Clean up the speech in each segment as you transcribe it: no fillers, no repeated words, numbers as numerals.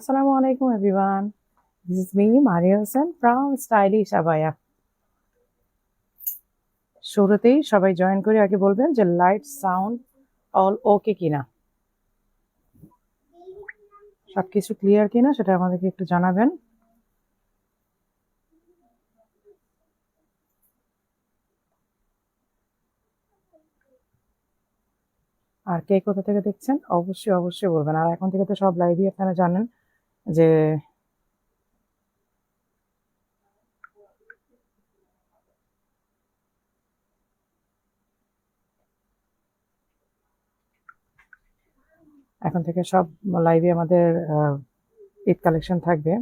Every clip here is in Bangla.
Assalamu alaikum everyone. This is me, Maria Hossain from Stylish Abaya. শুরুতেই সবাই জয়েন করে আগে বলবেন যে লাইট সাউন্ড অল ওকে কিনা, সবকিছু ক্লিয়ার কিনা সেটা আমাদেরকে একটু জানাবেন। আর কে কোথা থেকে দেখছেন অবশ্যই অবশ্যই বলবেন। আর এখন থেকে তো সব লাইভই আপনারা জানেন যে এখন থেকে সব লাইভে আমাদের ঈদ কালেকশন থাকবে।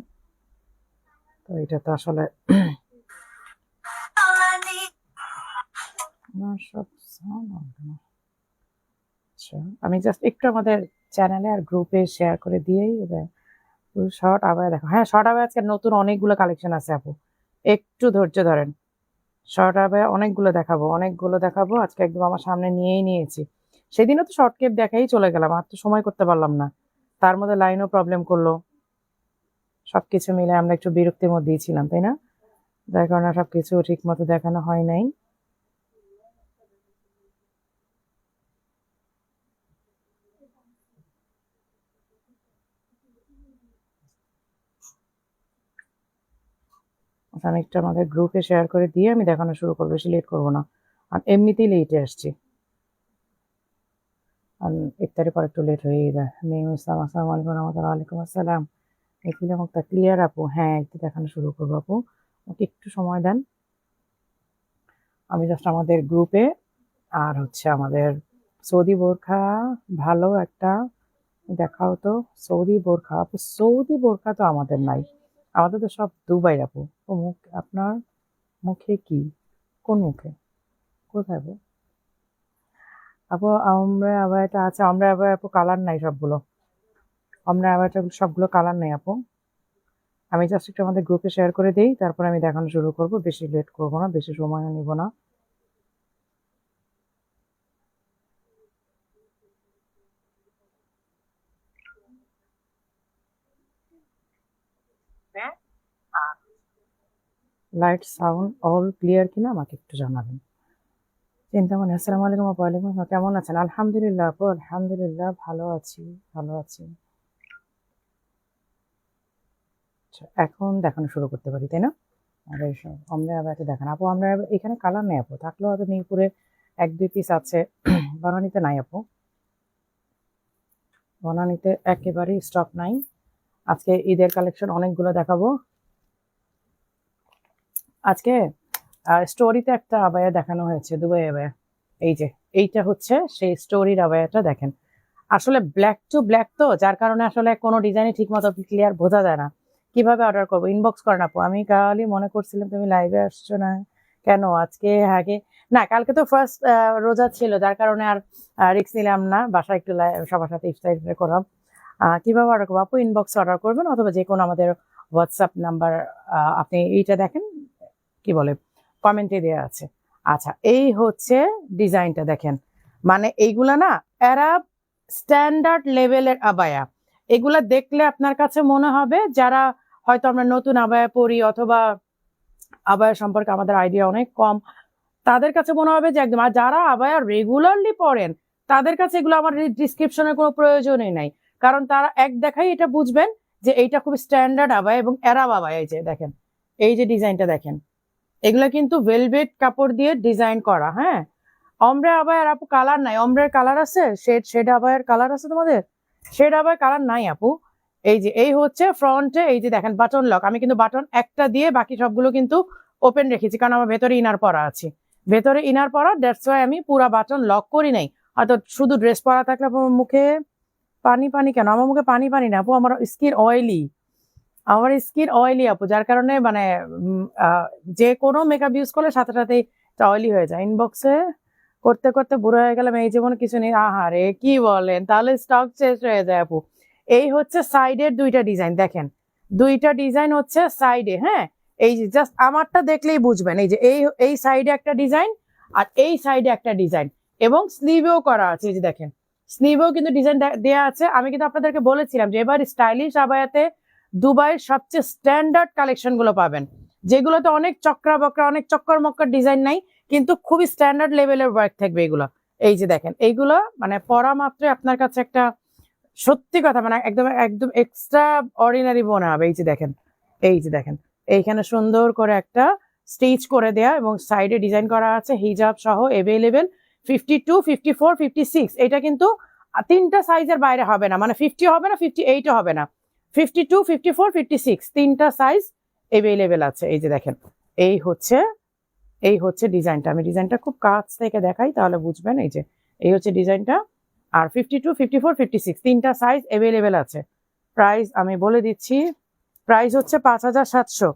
তো এটা তো আসলে সব আমি জাস্ট একটু আমাদের চ্যানেলে আর গ্রুপে শেয়ার করে দিয়েই শর্ট আবায়া দেখো। হ্যাঁ, শর্ট আবায়া আজকে নতুন অনেকগুলো কালেকশন আছে আপু, একটু ধৈর্য ধরেন। শর্ট আবায়া অনেকগুলো দেখাবো আজকে, একদম আমার সামনে নিয়েই নিয়েছি। সেদিনও তো শর্ট কেপ দেখাই চলে গেলাম, আর তো সময় করতে পারলাম না, তার মধ্যে লাইনও প্রবলেম করলো। সবকিছু মিলে আমরা একটু বিরক্তির মধ্যেই ছিলাম, তাই না? যার কারণে সবকিছু ঠিক মতো দেখানো হয় নাই। আমি একটু আমাদের গ্রুপে শেয়ার করে দিয়ে আমি দেখানো শুরু করবো, বেশি লেট করবো না, আর এমনিতেই লেটে আসছি। ইফতারি পর একটু লেট হয়ে যায়। মেয়ে ইসলাম, আসসালামু আলাইকুম রহমতুল্লাহ। ওয়ালাইকুম আসসালাম। এগুলো মুখটা ক্লিয়ার আপু? হ্যাঁ, একটু দেখানো শুরু করবো আপু, ওকে একটু সময় দেন। আমি জাস্ট আমাদের গ্রুপে আর হচ্ছে আমাদের সৌদি বোরখা ভালো একটা দেখাও তো। সৌদি বোরখা আপু, সৌদি বোরখা তো আমাদের নাই, আমাদের তো সব দুবাই আপু। ও মুখ আপনার মুখে কি, কোন মুখে, কোথায় আপু? আপু আমরা আবার এটা আছে, আমরা আবার আপু কালার নাই সবগুলো, আমরা আবার সবগুলো কালার নাই আপু। আমি জাস্ট একটু আমাদের গ্রুপে শেয়ার করে দিই, তারপর আমি দেখানো শুরু করব, বেশি লেট করব না, বেশি সময় নিব না। লাইট সাউন্ড অল ক্লিয়ার কিনা আমাকে একটু জানাবেন। চিন্তামণি, আসসালামু আলাইকুম আপু। ওয়ালাইকুম আসসালাম, কেমন আছেন? আলহামদুলিল্লাহ আপু, আলহামদুলিল্লাহ ভালো আছি, ভালো আছি। আচ্ছা, এখন দেখানো শুরু করতে পারি, তাই না? আর আমরা আবার একটা দেখান আপু। আমরা এখানে কালার নেই আপু, থাকলেও হয়তো মিরপুরে এক দুই পিস আছে, বনানীতে নাই আপু, বনানীতে একেবারেই স্টক নাই। আজকে ঈদের কালেকশন অনেকগুলো দেখাবো। আজকে স্টোরিতে একটা আবায়া দেখানো হয়েছে, দুবাই আবায়া। এই যে এইটা হচ্ছে সেই স্টোরির আবায়াটা, দেখেন। আসলে ব্ল্যাক টু ব্ল্যাক তো, যার কারণে আসলে কোনো ডিজাইনই ঠিক মতো ক্লিয়ার বোঝা যায় না। কিভাবে অর্ডার করবো? ইনবক্স করেন আপু। আমি কালই মনে করছিলাম তুমি লাইভে আসছো না কেন আজকে। আগে না, কালকে তো ফার্স্ট রোজা ছিল, যার কারণে আর রিস্ক নিলাম না, বাসায় একটু সবার সাথে ইফতার করলাম। কিভাবে অর্ডার করবো আপু? ইনবক্সে অর্ডার করবেন, অথবা যে কোনো আমাদের হোয়াটসঅ্যাপ নাম্বার আপনি এইটা দেখেন, কি বলে, কমেন্টে দেওয়া আছে। আচ্ছা, এই হচ্ছে ডিজাইনটা দেখেন, মানে এইগুলা না অ্যারাব স্ট্যান্ডার্ড লেভেলের আবায়া। এগুলা দেখলে আপনার কাছে মনে হবে, যারা হয়তো আমরা নতুন আবায়া পরি অথবা আবায়া সম্পর্কে আমাদের আইডিয়া অনেক কম, তাদের কাছে মনে হবে যে একদম। আর যারা আবায়া রেগুলারলি পড়েন, তাদের কাছে এগুলো আমার ডিসক্রিপশনের কোনো প্রয়োজনই নাই, কারণ তারা এক দেখাই এটা বুঝবেন যে এইটা খুব স্ট্যান্ডার্ড আবায়া এবং অ্যারাব আবায়া। এই যে দেখেন, এই যে ডিজাইনটা দেখেন, এগুলা কিন্তু ভেলভেট কাপড় দিয়ে ডিজাইন করা। হ্যাঁ, অমরে আবায়ের আপু কালার নাই। অমরের কালার আছে, শেড আবায়ের কালার আছে তোমাদের? শেড আবায়ের কালার নাই আপু। এই যে এই হচ্ছে ফ্রন্টে, এই যে দেখেন বাটন লক। আমি কিন্তু বাটন একটা দিয়ে বাকি সবগুলো কিন্তু ওপেন রেখেছি, কারণ আমার ভেতরে ইনার পরা আছে, ভেতরে ইনার পরা, দ্যাটস ওয়াই আমি পুরা বাটন লক করি নাই। হয়তো শুধু ড্রেস পরা থাকলে মুখে পানি পানি কেন? আমার মুখে পানি পানি না আপু, আমার স্কিন অয়েলি, আমার স্কিন অয়েলি আপু, যার কারণে মানে যে কোনো মেকআপ ইউজ করলে সাথে সাথেই অয়েলি হয়ে যায়। ইনবক্সে করতে করতে বুড়ো হয়ে গেলাম, এই যেমন কিছু নেই। আহারে কি বলেন, তাহলে স্টক শেষ হয়ে যায় আপু। এই হচ্ছে সাইডের দুইটা ডিজাইন দেখেন, দুইটা ডিজাইন হচ্ছে সাইডে। হ্যাঁ, এই যে জাস্ট আমারটা দেখলেই বুঝবেন, এই যে এই সাইডে একটা ডিজাইন আর এই সাইডে একটা ডিজাইন, এবং স্লিভেও করা আছে। এই যে দেখেন, স্লিভেও কিন্তু ডিজাইন দেয়া আছে। আমি কিন্তু আপনাদেরকে বলেছিলাম যে এবার স্টাইলিশ আবায়াতে দুবাইয়ের সবচেয়ে স্ট্যান্ডার্ড কালেকশন গুলো পাবেন, যেগুলোতে অনেক চক্রা বকরা, অনেক চক্কর মক্কর ডিজাইন নাই, কিন্তু খুবই স্ট্যান্ডার্ড লেভেলের ওয়ার্ক থাকবে এগুলো। এই যে দেখেন, এইগুলো মানে পরা মাত্র আপনার কাছে একটা সত্যি কথা মানে একদম একদম এক্সট্রা অর্ডিনারি মনে হবে। এই যে দেখেন, এই যে দেখেন, এইখানে সুন্দর করে একটা স্টিচ করে দেয়া এবং সাইডে ডিজাইন করা আছে হিজাব সহ এভেলেবেল 52, 54, 56। এটা কিন্তু তিনটা সাইজের বাইরে হবে না, মানে 50 হবে না, 58 হবে না, 52, 54, 56 তিনটা সাইজ এভেলেবেল আছে। এই যে দেখেন, এই হচ্ছে ডিজাইনটা। আমি ডিজাইনটা খুব কাছ থেকে দেখাই তাহলে বুঝবেন। এই যে এই হচ্ছে ডিজাইনটা, আর 52, 54, 56 তিনটা সাইজ এভেলেবেল আছে। প্রাইস আমি বলে দিচ্ছি, প্রাইস হচ্ছে 5,700,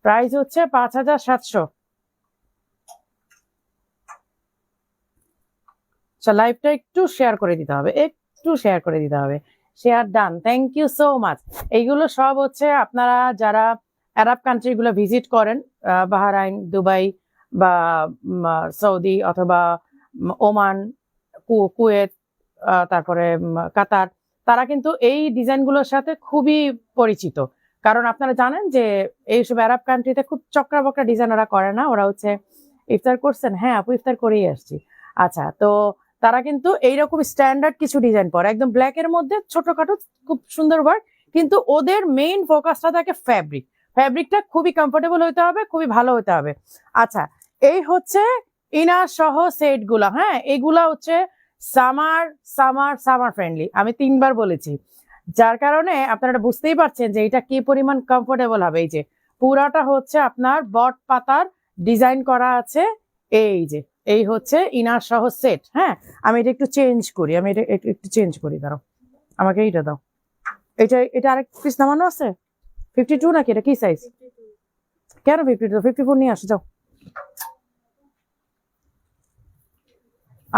প্রাইস হচ্ছে 5,700। লাইভটা একটু শেয়ার করে দিতে হবে, একটু শেয়ার করে দিতে হবে। Share done, thank you so much. এইগুলো সব হচ্ছে আপনারা যারা আরব কান্ট্রি গুলো ভিজিট করেন, বাহরাইন, দুবাই বা সৌদি অথবা ওমান, কুয়েত, তারপরে কাতার, তারা কিন্তু এই ডিজাইনগুলোর সাথে খুবই পরিচিত। কারণ আপনারা জানেন যে এইসব আরব কান্ট্রিতে খুব চক্রা বকরা ডিজাইন ওরা করে না। ওরা হচ্ছে ইফতার করছেন? হ্যাঁ আপু, ইফতার করেই আসছি। আচ্ছা, তো তারা কিন্তু এইরকম স্ট্যান্ডার্ড কিছু ডিজাইন পরে, একদম ব্ল্যাক এর মধ্যে ছোটখাটো খুব সুন্দর ওয়ার্ক, কিন্তু ওদের মেইন ফোকাসটা থাকে ফ্যাব্রিক। ফ্যাব্রিকটা খুবই কমফোর্টেবল হতে হবে, খুবই ভালো হতে হবে। আচ্ছা, এই হচ্ছে ইনার সহ সেট গুলা। হ্যাঁ, এগুলা হচ্ছে সামার সামার সামার ফ্রেন্ডলি, আমি 3বার বলেছি, যার কারণে আপনারা বুঝতেই পারছেন যে এটা কি পরিমাণ কমফোর্টেবল হবে। এই যে পুরাটা হচ্ছে আপনার বট পাতার ডিজাইন করা আছে। এই যে এই হচ্ছে ইনার সহ সেট। হ্যাঁ, আমি এটা একটু চেঞ্জ করি, আমি এটা একটু চেঞ্জ করি, দাঁড়াও আমাকে এইটা দাও। এটা আরেক পিস নামানো আছে। 52 নাকি? এটা কি সাইজ? কেন 52? 54 নিয়ে আসো যাও।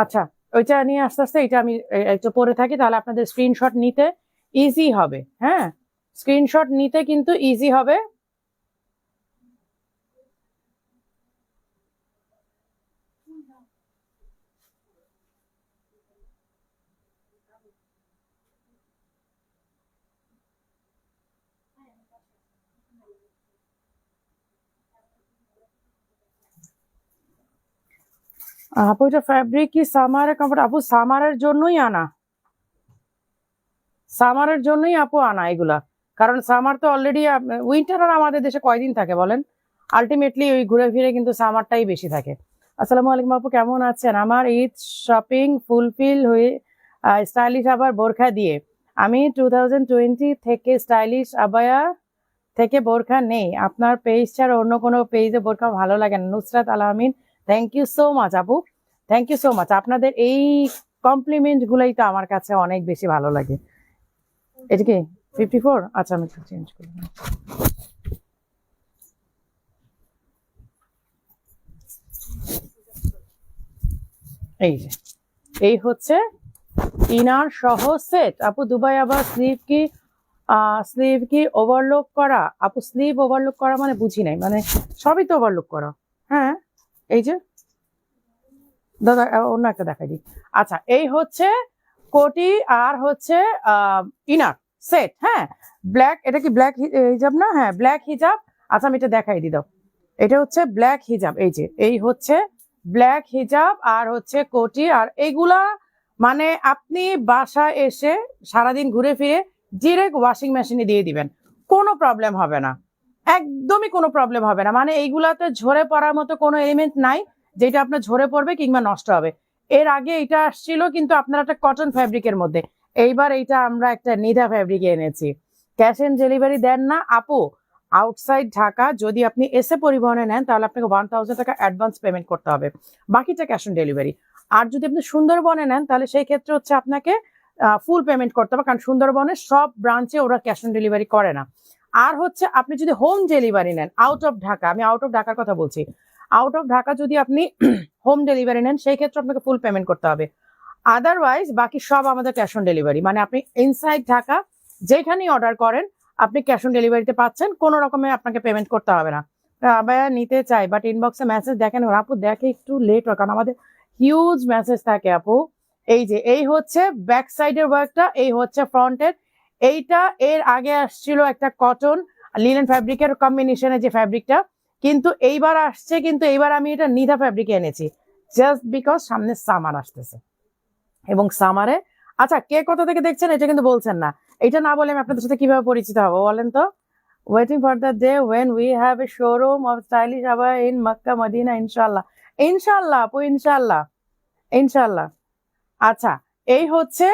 আচ্ছা, ওইটা নিয়ে আস্তে আস্তে এটা আমি একটু পরে থাকি, তাহলে আপনাদের স্ক্রিনশট নিতে ইজি হবে। হ্যাঁ, স্ক্রিনশট নিতে কিন্তু ইজি হবে। আপু এটা ফ্যাব্রিক কি সামারের কমফোর্ট? আপু সামারের জন্যই আনা, সামারের জন্যই আপু আনা এগুলা। কারণ সামার তো অলরেডি, উইন্টার আর আমাদের দেশে কয়দিন থাকে বলেন? আলটিমেটলি ওই ঘুরে ফিরে কিন্তু সামারটাই বেশি থাকে। আসসালামু আলাইকুম আপু, কেমন আছেন? আমার ঈদ শপিং ফুলফিল হয়ে স্টাইলিশ আবার বোরখা দিয়ে। আমি 2020 থেকে স্টাইলিশ আবায়া থেকে বোরখা নেই। আপনার পেজ ছাড়া অন্য কোনো পেজে বোরখা ভালো লাগে না। নুসরাত আলামিন, থ্যাংক ইউ সো মাচ আপু, থ্যাংক ইউ সো মাচ। আপনাদের এই কমপ্লিমেন্ট গুলোই তো আমার কাছে অনেক বেশি ভালো লাগে। এটা কি 54? আচ্ছা, আমি একটু চেঞ্জ করি। এই যে এই হচ্ছে ইনার সহ সেট। আপু দুবাই আবার স্লিভ কি ওভারলোক করা? আপু স্লিভ ওভারলোক করা মানে বুঝি নাই, মানে সবই তো ওভারলোক করা। হ্যাঁ, এই যে দাদা অন্য একটা দেখাই দিই। আচ্ছা, এই হচ্ছে কোটি আর হচ্ছে ইনার সেট। হ্যাঁ, ব্ল্যাক, এটা কি ব্ল্যাক হিজাব না? হ্যাঁ, ব্ল্যাক হিজাব। আচ্ছা, আমি এটা দেখাই দিই দাও। এটা হচ্ছে ব্ল্যাক হিজাব। এই যে এই হচ্ছে ব্ল্যাক হিজাব আর হচ্ছে কোটি। আর এইগুলা মানে আপনি বাসায় এসে সারাদিন ঘুরে ফিরে ডিরেক্ট ওয়াশিং মেশিনে দিয়ে দিবেন, কোনো প্রবলেম হবে না, একদমই কোনো প্রবলেম হবে না। মানে এইগুলাতে ঝরে পড়ার মতো কোনো এলিমেন্ট নাই যেটা আপনার ঝরে পড়বে কিংবা নষ্ট হবে। এর আগে এটা আসছিল কিন্তু আপনার একটা কটন ফ্যাব্রিকের মধ্যে, এইবার এইটা আমরা একটা নিদা ফ্যাব্রিকে এনেছি। ক্যাশ অন ডেলিভারি দেন না আপু? আউটসাইড ঢাকা যদি আপনি এসে পরিবহনে নেন তাহলে আপনাকে 1000 টাকা অ্যাডভান্স পেমেন্ট করতে হবে, বাকিটা ক্যাশ অন ডেলিভারি। আর যদি আপনি সুন্দরবনে নেন তাহলে সেই ক্ষেত্রে হচ্ছে আপনাকে ফুল পেমেন্ট করতে হবে, কারণ সুন্দরবনের সব ব্রাঞ্চে ওরা ক্যাশ অন ডেলিভারি করে না। আর হচ্ছে আপনি যদি হোম ডেলিভারি নেন আউট অফ ঢাকা, আমি আউট অফ ঢাকার কথা বলছি, আউট অফ ঢাকা যদি আপনি হোম ডেলিভারি নেন সেই ক্ষেত্রে আপনাকে ফুল পেমেন্ট করতে হবে। আদারওয়াইজ বাকি সব আমাদের ক্যাশ অন ডেলিভারি, মানে আপনি ইনসাইড ঢাকা যেখানেই অর্ডার করেন আপনি ক্যাশ অন ডেলিভারিতে পাচ্ছেন, কোনো রকমের আপনাকে পেমেন্ট করতে হবে না। আবার নিতে চাই বাট ইনবক্সে মেসেজ দেখেন, আপু দেখে একটু লেট হয় কারণ আমাদের হিউজ মেসেজ থাকে আপু, এই যে এই হচ্ছে ব্যাক সাইডের ওয়ার্কটা, এই হচ্ছে ফ্রন্টের। এইটা এর আগে আসছিল একটা কটন লিনেন ফ্যাব্রিকের কম্বিনেশনের যে ফ্যাব্রিকটা, কিন্তু এইবার আসছে, কিন্তু এইবার আমি এটা নিধা ফ্যাব্রিকে এনেছি জাস্ট বিকজ সামনে সামার আসতেছে এবং সামারে। আচ্ছা, কে কোথা থেকে দেখছেন এটা কিন্তু বলছেন না, এটা না বলে আমি আপনাদের সাথে কিভাবে পরিচিত হবো বলেন তো? Waiting for the day when we have a showroom of stylish আবার ইন মক্কা মদিনা, ইনশাল্লাহ। ইনশাল্লাহ আপু, ইনশাল্লাহ, ইনশাল্লাহ। আচ্ছা, এই হচ্ছে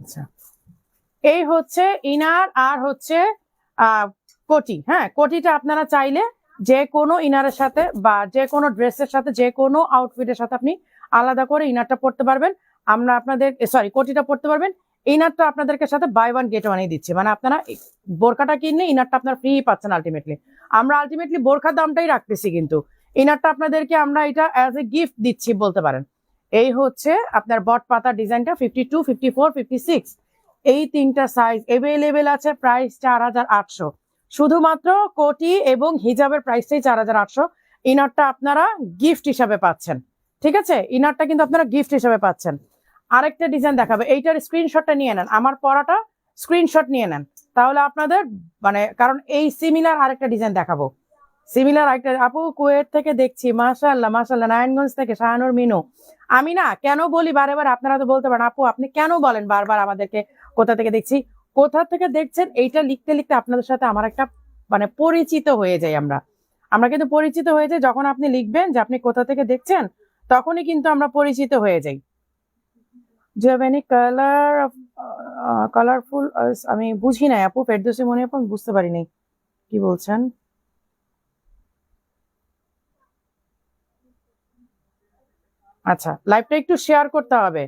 আচ্ছা এই হচ্ছে ইনার আর হচ্ছে কোটি। হ্যাঁ, কোটিটা আপনারা চাইলে যে কোনো ইনারের সাথে বা যে কোনো ড্রেসের সাথে, যে কোনো আউটফিটের সাথে আপনি আলাদা করে ইনারটা পরতে পারবেন। আমরা আপনাদের সরি কোটিটা পরতে পারবেন। ইনারটা আপনাদেরকে সাথে বাই ওয়ান গেট ওয়ানই দিচ্ছি, মানে আপনারা বোরকাটা কিনলে ইনারটা আপনার ফ্রি পাচ্ছেন আলটিমেটলি। আমরা আলটিমেটলি বোরখার দামটাই রাখতেছি, কিন্তু ইনারটা আপনাদেরকে আমরা এটা অ্যাজ এ গিফট দিচ্ছি বলতে পারেন। এই হচ্ছে আপনার বট পাতা ডিজাইনটা, 52, 54, 56 এই তিনটা সাইজ এভেলেবেল আছে। প্রাইস 4800, শুধুমাত্র কোটি এবং হিজাবের প্রাইসটাই 4800। ইনারটা আপনারা গিফট হিসাবে পাচ্ছেন, ঠিক আছে? ইনারটা কিন্তু আপনারা গিফট হিসাবে পাচ্ছেন। আরেকটা ডিজাইন দেখাবে, এইটার স্ক্রিনশটটা নিয়ে নেন, আমার পরাটা স্ক্রিনশট নিয়ে নেন, তাহলে আপনাদের মানে, কারণ এই সিমিলার আরেকটা ডিজাইন দেখাবো। সিমিলার আরেকটা আপু কুয়েত থেকে দেখছি, মাশাআল্লাহ মাশাআল্লাহ, নারায়ণগঞ্জ থেকে শাহানুর মিনু। আমি না কেন বলি বারে বার, আপনারা তো বলতে পারেন আপু আপনি কেন বলেন বারবার আমাদেরকে কোথা থেকে দেখছি, কোথা থেকে দেখছেন, এইটা লিখতে লিখতে আপনাদের সাথে আমার একটা মানে পরিচিত হয়ে যাই। আমরা আমরা কিন্তু পরিচিত হয়ে যাই, যখন আপনি লিখবেন যে আপনি কোথা থেকে দেখছেন, তখনই কিন্তু আমরা পরিচিত হয়ে যাই। জেভেনি কালার কালারফুল, আমি বুঝি নাই আপু, ফেরদৌসী মনে আপু, আমি বুঝতে পারি নাই কি বলছেন। আচ্ছা, লাইভটা একটু শেয়ার করতে হবে,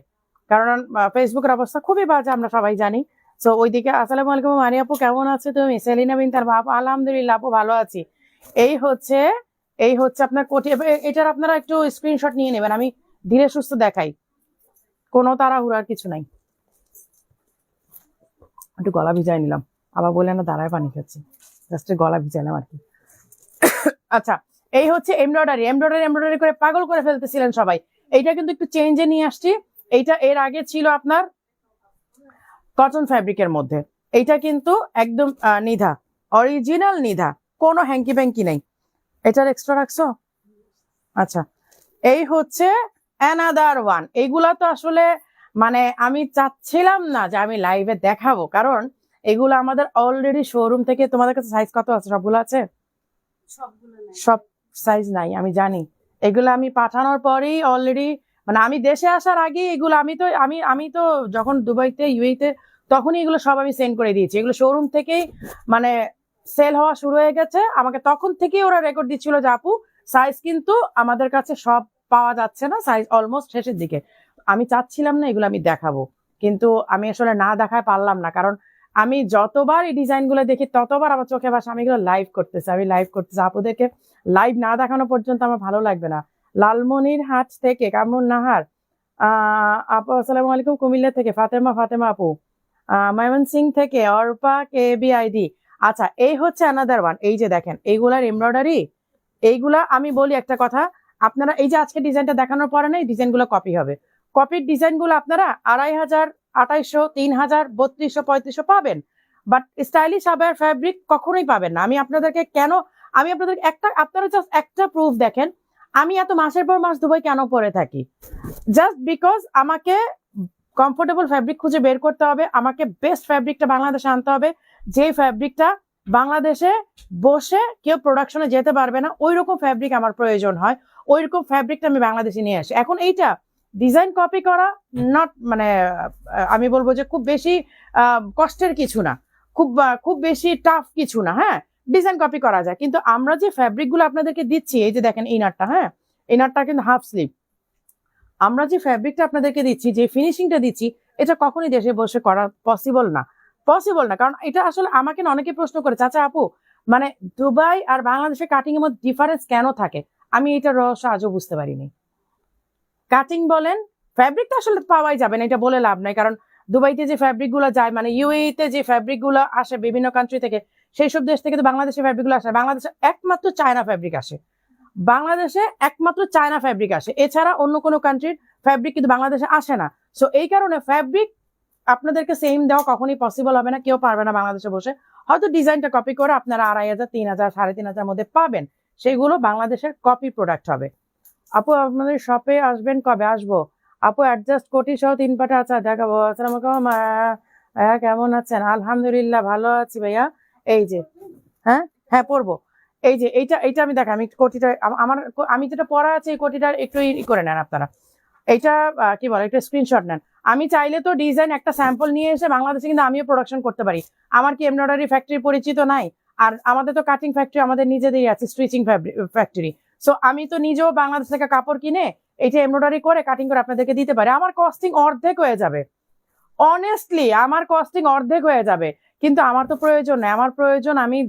কারণ ফেসবুকের অবস্থা খুবই বাজে, আমরা সবাই জানি। তো ওইদিকে আসসালামু আলাইকুম মারি আপু, কেমন আছে তুমি? সেলিনা বিন তার বাপ, আলহামদুলিল্লাহ আপু ভালো আছি। এই হচ্ছে এই হচ্ছে আপনার কোটি, এটার আপনারা একটু স্ক্রিনশট নিয়ে নেবেন, আমি ধীরে সুস্থ দেখাই, কোনো তাড়াহুড়ার কিছু নাই। একটু গলা ভিজাই নিলাম, আবার বলে না দাঁড়ায় পানি খাচ্ছি, জাস্ট গলা ভিজাইলাম আর কি। আচ্ছা, এই হচ্ছে এমব্রয়ডারি, এমব্রয়ডারি এমব্রয়ডারি করে পাগল করে ফেলতেছিলেন সবাই। এইটা কিন্তু একটু চেঞ্জে নিয়ে আসছি। এইটা এর আগে ছিল আপনার কটন ফ্যাব্রিকের মধ্যে, এইটা কিন্তু একদম নিধা, অরিজিনাল নিধা, কোনো হ্যাঙ্কি ব্যাঙ্কি নাই। এটার এক্সট্রা রাখছো? আচ্ছা, এই হচ্ছে অ্যানাদার ওয়ান। এইগুলা তো আসলে মানে আমি চাচ্ছিলাম না যে আমি লাইভে দেখাবো, কারণ এগুলো আমাদের অলরেডি শোরুম থেকে, তোমাদের কাছে সাইজ কত আছে? সবগুলো আছে? সব সাইজ নাই আমি জানি, এগুলো আমি পাঠানোর পরেই অলরেডি, মানে আমি দেশে আসার আগে এগুলো আমি তো যখন দুবাইতে ইউএইতে তখনই এগুলো সব আমি সেন্ড করে দিয়েছি। এগুলো শোরুম থেকেই মানে সেল হওয়া শুরু হয়ে গেছে, আমাকে তখন থেকেই ওরা রেকর্ড দিচ্ছিল যে আপু সাইজ কিন্তু আমাদের কাছে সব পাওয়া যাচ্ছে না, সাইজ অলমোস্ট শেষের দিকে। আমি চাচ্ছিলাম না এগুলো আমি দেখাবো, কিন্তু আমি আসলে না দেখায় পারলাম না, কারণ আমি যতবার এই ডিজাইন গুলো দেখি ততবার আমার চোখে ভাসে আমি এগুলো লাইভ করতেছি, আমি লাইভ করতেছি। আপুদেরকে লাইভ না দেখানো পর্যন্ত আমার ভালো লাগবে না। লালমনির হাট থেকে কামরুন নাহার, আপু আসসালামু আলাইকুম, কুমিল্লা থেকে ফাতেমা, ফাতেমা আপু, ময়মনসিং থেকে অর্পা কেবিআইডি। আচ্ছা, এই হচ্ছে অ্যানাদার ওয়ান। এই যে দেখেন এইগুলার এমব্রয়ডারি, এইগুলা আমি বলি একটা কথা, আপনারা এই যে আজকে ডিজাইনটা দেখানোর পরে না এই ডিজাইনগুলো কপি হবে, কপির ডিজাইনগুলো আপনারা 2500, 2800, 3000, 3200, 3500 পাবেন, বাট স্টাইলিশ আবার ফ্যাব্রিক কখনোই পাবেন না। আমি আপনাদেরকে কেন, আমি আপনাদেরকে আপনারা জাস্ট একটা প্রুফ দেখেন, আমি এত মাসের পর মাস দুবাই কেন পরে থাকি, জাস্ট বিকজ আমাকে কমফোর্টেবল ফ্যাব্রিক খুঁজে বের করতে হবে, আমাকে বেস্ট ফ্যাব্রিকটা বাংলাদেশে আনতে হবে, যে ফ্যাব্রিকটা বাংলাদেশে বসে কেউ প্রোডাকশনে যেতে পারবে না, ওই রকম ফ্যাব্রিক আমার প্রয়োজন হয়, ওই রকম ফ্যাব্রিকটা আমি বাংলাদেশে নিয়ে আসি। এখন এইটা ডিজাইন কপি করা নট মানে আমি বলবো যে খুব বেশি কষ্টের কিছু না, খুব বেশি টাফ কিছু না। হ্যাঁ, ডিজাইন কপি করা যায়, কিন্তু আমরা যে ফ্যাব্রিক গুলো আপনাদেরকে দিচ্ছি, এই যে দেখেন ইনারটা, হ্যাঁ ইনারটা কিন্তু হাফ স্লিভ, আমরা যে ফ্যাব্রিকটা আপনাদেরকে দিচ্ছি, যে ফিনিশিংটা দিচ্ছি, এটা কখনই দেশে বসে করা পসিবল না, পসিবল না। কারণ এটা আসলে আমাকে না অনেকে প্রশ্ন করে, চাচা আপু মানে দুবাই আর বাংলাদেশের কাটিং এর মধ্যে ডিফারেন্স কেন থাকে, আমি এটা রহস্য আজও বুঝতে পারিনি। কাটিং বলেন, ফ্যাব্রিক তো আসলে পাওয়াই যাবে না, এটা বলে লাভ নাই, কারণ দুবাইতে যে ফ্যাব্রিক গুলো যায়, মানে ইউএইতে যে ফ্যাব্রিক গুলো আসে বিভিন্ন কান্ট্রি থেকে, সেই সব দেশ থেকে তো বাংলাদেশে ফ্যাব্রিক গুলো আসে না। বাংলাদেশে একমাত্র চায়না ফ্যাব্রিক আসে, বাংলাদেশে একমাত্র চায়না ফ্যাব্রিক আসে, এছাড়া অন্য কোনো কান্ট্রির ফ্যাব্রিক কিন্তু বাংলাদেশে আসে না। সো এই কারণে ফ্যাব্রিক আপনাদেরকে সেম দেওয়া কখনোই পসিবল হবে না, কেউ পারবে না বাংলাদেশে বসে। হয়তো ডিজাইনটা কপি করে আপনারা 2,500, 3,000, 3,500 মধ্যে পাবেন, সেগুলো বাংলাদেশের কপি প্রোডাক্ট হবে। আপু আপনাদের শপে আসবেন কবে? আসবো আপু, অ্যাডজাস্ট কোটি সহ 3 পাটা আচ্ছা দেখাবো। আসসালামু আলাইকুম ভাইয়া, কেমন আছেন? আলহামদুলিল্লাহ ভালো আছি ভাইয়া। এই যে হ্যাঁ হ্যাঁ পরবো। এই যে এইটা এইটা আমি দেখাই, আমি কোটিটা আমার আমি যেটা পরা আছে এই কোটিটার একটু করে নেন আপনারা। এইটা কি বলে, একটা স্ক্রিনশট নেন। আমি চাইলে তো ডিজাইন একটা স্যাম্পল নিয়ে এসে বাংলাদেশে কিন্তু আমিও প্রোডাকশন করতে পারি। আমার কি এমব্রয়ডারি ফ্যাক্টরি পরিচিত নাই? আর আমাদের তো কাটিং ফ্যাক্টরি আমাদের নিজেদেরই আছে, স্টিচিং ফ্যাক্টরি। সো আমি তো নিজেও বাংলাদেশ থেকে কাপড় কিনে এইটা এমব্রয়ডারি করে কাটিং করে আপনাদেরকে দিতে পারি। আমার কস্টিং অর্ধেক হয়ে যাবে, অনেস্টলি আমার কস্টিং অর্ধেক হয়ে যাবে। কিন্তু আমার তো প্রয়োজন নেই, আমার প্রয়োজন আমি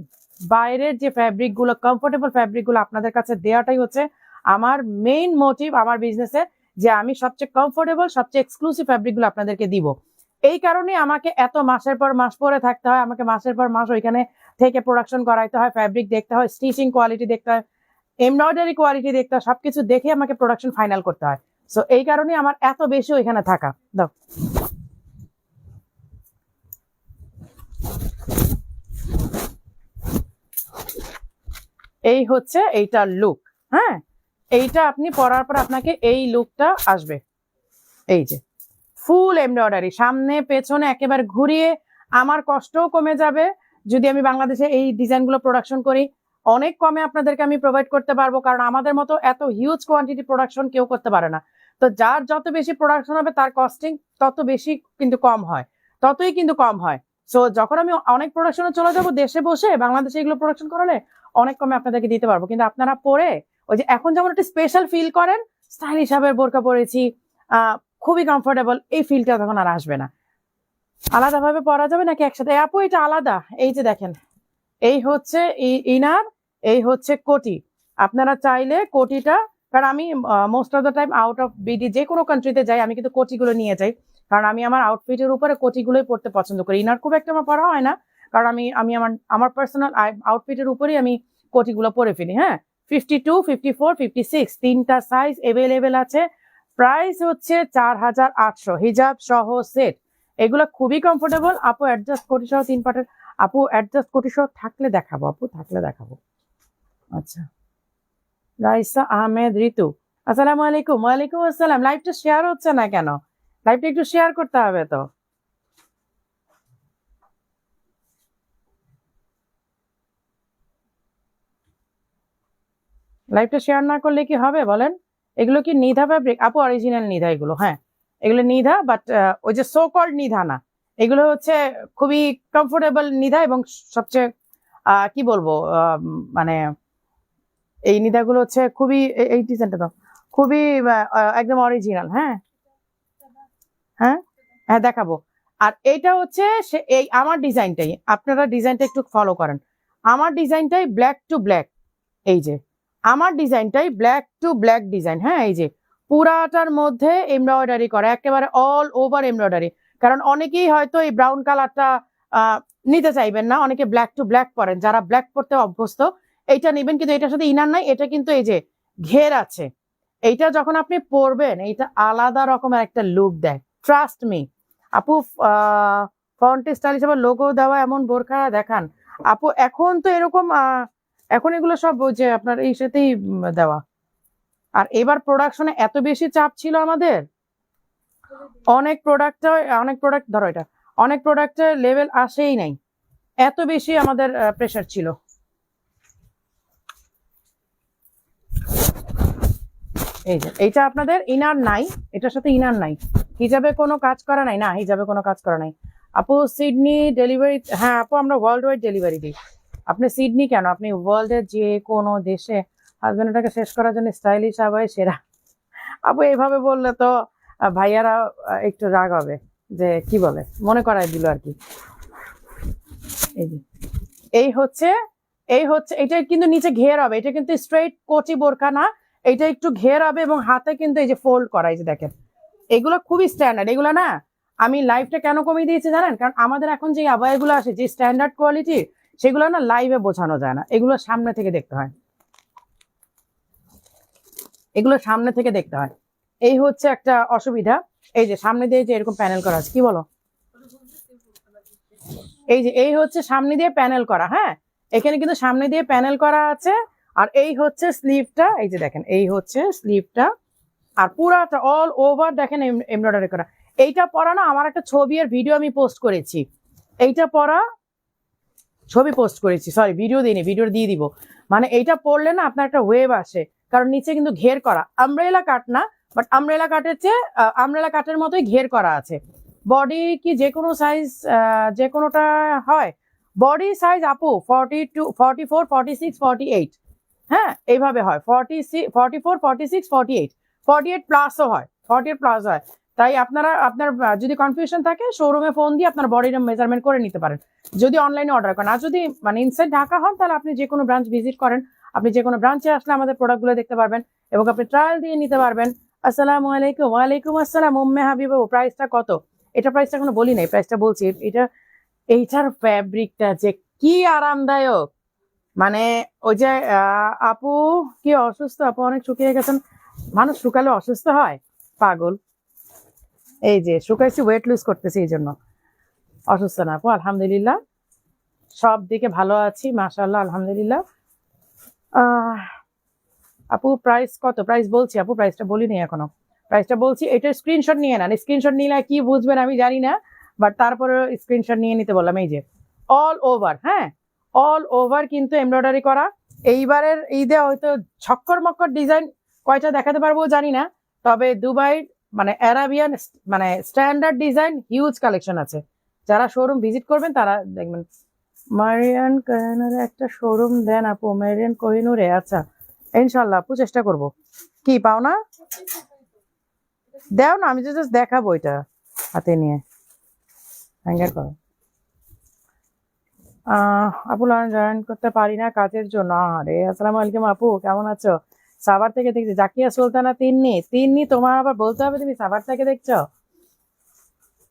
বাইরের যে ফ্যাব্রিক গুলো, কমফোর্টেবল ফ্যাব্রিক গুলো আপনাদের কাছে দেওয়াটাই হচ্ছে আমার মেইন মোটিভ আমার বিজনেসে, যে আমি সবচেয়ে কমফোর্টেবল সবচেয়ে এক্সক্লুসিভ ফ্যাব্রিক গুলো আপনাদেরকে দিব। এই কারণে আমাকে এত মাসের পর মাস পরে থাকতে হয়, আমাকে মাসের পর মাস ওইখানে থেকে প্রোডাকশন করাইতে হয়, ফ্যাব্রিক দেখতে হয়, স্টিচিং কোয়ালিটি দেখতে হয়, এমব্রয়ডারি কোয়ালিটি দেখতে হয়, সবকিছু দেখে আমাকে প্রোডাকশন ফাইনাল করতে হয়। সো এই কারণে আমার এত বেশি ওইখানে থাকা। দাও এই হচ্ছে এইটার লুক। হ্যাঁ, এইটা আপনি পরার পর আপনাকে এই লুকটা আসবে। এই যে ফুল এমব্রয়ডারি সামনে পেছনে একেবারে ঘুরিয়ে, আমার কষ্টও কমে যাবে যদি আমি বাংলাদেশে এই ডিজাইনগুলো প্রোডাকশন করি। অনেক কমে আপনাদেরকে আমি প্রোভাইড করতে পারবো, কারণ আমাদের মতো এত হিউজ কোয়ান্টিটি প্রোডাকশন কেউ করতে পারে না। তো যার যত বেশি প্রোডাকশন হবে তার কস্টিং তত বেশি কিন্তু কম হয়, ততই কিন্তু কম হয়। সো যখন আমি অনেক প্রোডাকশনে চলে যাব দেশে বসে, বাংলাদেশে এগুলো প্রোডাকশন করালে অনেক কমে আপনাদেরকে দিতে পারবো। কিন্তু আপনারা পরে ওই যে এখন যেমন একটা স্পেশাল ফিল করেন, স্টাইলিশ ভাবে বোরকা পরেছি, খুবই কমফোর্টেবল, এই ফিলটা তখন আর আসবে না। আলাদাভাবে পরা যাবে নাকি একসাথে? আপু এটা আলাদা। এই যে দেখেন, এই হচ্ছে ইনার, এই হচ্ছে কোটি। আপনারা চাইলে কোটিটা, কারণ আমি most of the time out of BD যে কোনো কান্ট্রিতে যাই আমি কিন্তু কোটিগুলো নিয়ে যাই, কারণ আমি আমার আউটফিটের উপরে কোটিগুলোই পরতে পছন্দ করি। ইনার খুব একটা আমার পরা হয় না, কারণ আমি আমি আমার আমার পার্সোনাল আউটফিটের উপরেই আমি কোটিগুলো পরে ফেলি। হ্যাঁ, 52, 54, 56 তিনটা সাইজ এভেলেবেল আছে। প্রাইস হচ্ছে 4,800 হিজাব সহ সেট। এগুলো খুবই কমফোর্টেবল। আপু অ্যাডজাস্ট কোটি সহ 3 পাটের। আপু অ্যাডজাস্ট কোটি সহ থাকলে দেখাবো, আপু থাকলে দেখাবো। আচ্ছা, রাইসা আহমেদ ঋতু, আসসালামু আলাইকুম। ওয়ালাইকুম আসসালাম। লাইভটা শেয়ার হচ্ছে না কেন? লাইভটা একটু শেয়ার করতে হবে তো। লাইভটা শেয়ার না করলে কি হবে বলেন? এগুলো কি নিধা ফ্যাব্রিক? আপু অরিজিনাল নিধা এগুলো। হ্যাঁ, এগুলো নিধা, বাট ওই যে সো কল্ড নিধা না, এগুলো হচ্ছে খুবই কমফোর্টেবল নিধা। এবং সবচেয়ে কি বলবো, মানে এই নিধাগুলো হচ্ছে খুবই, এই ডিজাইনটা তো খুবই একদম অরিজিনাল। হ্যাঁ হ্যাঁ হ্যাঁ দেখাবো। আর এইটা হচ্ছে এই আমার ডিজাইনটাই, আপনারা ডিজাইনটা একটু ফলো করেন। আমার ডিজাইনটাই ব্ল্যাক টু ব্ল্যাক। এই যে আমার ডিজাইনটাই ব্ল্যাক টু ব্ল্যাক ডিজাইন। হ্যাঁ, এই যে পুরাটার মধ্যে এমব্রয়ডারি করা, একেবারে অল ওভার এমব্রয়ডারি। কারণ অনেকেই হয়তো এই ব্রাউন কালারটা নিতে চাইবেন না, অনেকে ব্ল্যাক টু ব্ল্যাক পরেন, যারা ব্ল্যাক পরতে অভ্যস্ত এইটা নেবেন। কিন্তু এটার সাথে ইনার নাই, এটা কিন্তু এই যে ঘের আছে। এইটা যখন আপনি পরবেন এইটা আলাদা রকমের একটা লুক দেয়, ট্রাস্ট মি। আপু ফন্ট স্টাইল হিসেবে লোগো দেওয়া এমন বোরখা দেখান আপু। এখন তো এরকম এখন এগুলো সব যে আপনার এই সাথেই দেওয়া। আর এবার প্রোডাকশনে এত বেশি চাপ ছিল আমাদের, অনেক প্রোডাক্ট ধরো এটা অনেক প্রোডাক্টের লেভেল আসেই নাই, এত বেশি আমাদের প্রেশার ছিল। এই যে এইটা আপনাদের ইনার নাই, এটার সাথে ইনার নাই, হিজাবে কোনো কাজ করা নাই, না হিজাবে কোনো কাজ করা নাই। আপু সিডনি ডেলিভারি? হ্যাঁ আপু, আমরা ওয়ার্ল্ড ওয়াইড ডেলিভারি দিই। আপনি সিডনি কেন, আপনি ওয়ার্ল্ডের যে কোনো দেশে হাজবেন্ডটাকে শেষ করার জন্য স্টাইলিশ আবাই সেরা। আপু এইভাবে বললে তো ভাইয়ারা একটু রাগ হবে, যে কি বলে মনে করাই দিল আর কি। এই যে এই হচ্ছে এটা কিন্তু নিচে ঘের হবে, এটা কিন্তু স্ট্রেইট কোটি বোরকা না, এটা একটু ঘের হবে এবং হাতে কিন্তু এই যে ফোল্ড করা। এই যে দেখেন এগুলো খুবই স্ট্যান্ডার্ড। এগুলো না আমি লাইফটা কেন কমিয়ে দিয়েছি জানেন? কারণ আমাদের এখন যে আবায়াগুলো আসে যে স্ট্যান্ডার্ড কোয়ালিটি, সেগুলো না লাইভে বোঝানো যায় না, এগুলো সামনে থেকে দেখতে হয়, এগুলো সামনে থেকে দেখতে হয়। এই হচ্ছে একটা অসুবিধা। এই যে সামনে দিয়ে যে এরকম প্যানেল করা আছে, কি বলো, এই যে এই হচ্ছে সামনে দিয়ে প্যানেল করা, হ্যাঁ এখানে কিন্তু সামনে দিয়ে প্যানেল করা আছে। আর এই হচ্ছে স্লিভটা, এই যে দেখেন এই হচ্ছে স্লিভটা, আর পুরাটা অল ওভার দেখেন এমব্রয়ডারি করা। এইটা পরা না, আমার একটা ছবি আর ভিডিও আমি পোস্ট করেছি, এইটা পরা ছবি পোস্ট করেছি, সরি ভিডিও দিইনি, ভিডিও দিয়ে দিব। মানে এইটা পরলে না আপনার একটা ওয়েভ আসে, কারণ নিচে কিন্তু ঘের করা, আমব্রেলা কাট না, বাট আমব্রেলা কাটের চেয়ে আমব্রেলা কাটের মতোই ঘের করা আছে। বডি কি যে কোনো সাইজ, যে কোনোটা হয়, বডি সাইজ আপু 42, 44, 46, 48, হ্যাঁ এইভাবে হয়, 46, 44, 46, 48, 48 প্লাসও হয়, 48 প্লাস হয়। তাই আপনার যদি কনফিউশন থাকে শোরুমে ফোন দিয়ে আপনার বডির মেজারমেন্ট করে নিতে পারেন যদি অনলাইনে অর্ডার করেন। আর যদি মানে ইনসাইড ঢাকা হন তাহলে আপনি যে কোনো ব্রাঞ্চ ভিজিট করেন, আপনি যে কোনো ব্রাঞ্চে আসলে আমাদের প্রোডাক্টগুলো দেখতে পারবেন এবং আপনি ট্রায়াল দিয়ে নিতে পারবেন। আসসালামু আলাইকুম। ওয়ালাইকুম আসসালাম উম্মে হাবিবা। প্রাইসটা কত? এটা প্রাইসটা এখনো বলি নাই, প্রাইসটা বলছি। এইটার ফ্যাব্রিকটা যে কি আরামদায়ক, মানে ওই যে আপু কি অসুস্থ, আপু অনেক শুকিয়ে গেছেন, মানুষ শুকালে অসুস্থ হয় পাগল। এই যে শুকাইছি, ওয়েট লুজ করতেছি, এই জন্য অসুস্থ না আপু, আলহামদুলিল্লাহ সব দিকে ভালো আছি, মাশাআল্লাহ আলহামদুলিল্লাহ। আপু প্রাইস কত? প্রাইস বলছি আপু, প্রাইসটা বলিনি এখনো, প্রাইসটা বলছি। এটার স্ক্রিনশট নিয়ে নেন, স্ক্রিনশট নিলে কি বুঝবেন আমি জানি না, বাট তারপরে স্ক্রিনশট নিয়ে নিতে বললাম। এই যে অল ওভার, হ্যাঁ অল ওভার কিন্তু এমব্রয়ডারি করা। এইবারের ঈদে হয়তো ছক্কর মক্কর ডিজাইন কয়টা দেখাতে পারবো জানি না, তবে দুবাই মানে অ্যারাবিয়ান মানে স্ট্যান্ডার্ড ডিজাইন হিউজ কালেকশন আছে। যারা শোরুম ভিজিট করবেন তারা দেখবেন। মারিয়ান কোহিনুরে একটা শোরুম দেন আপু, মারিয়ান কোহিনুরে, আচ্ছা ইনশাল্লাহ আপু চেষ্টা করব। কি পাও না, দেও না, আমি জাস্ট দেখাবো এটা হাতে নিয়ে, হ্যাঙ্গার করো। আপু জয়েন করতে পারি না কাজের জন্য। আরে আসসালামু আলাইকুম আপু, কেমন আছো? সাভার থেকে দেখছি, জাকিয়া সুলতানা তিন্নি। তিন্নি তোমার আবার বলতে হবে তুমি সাভার থেকে দেখছো,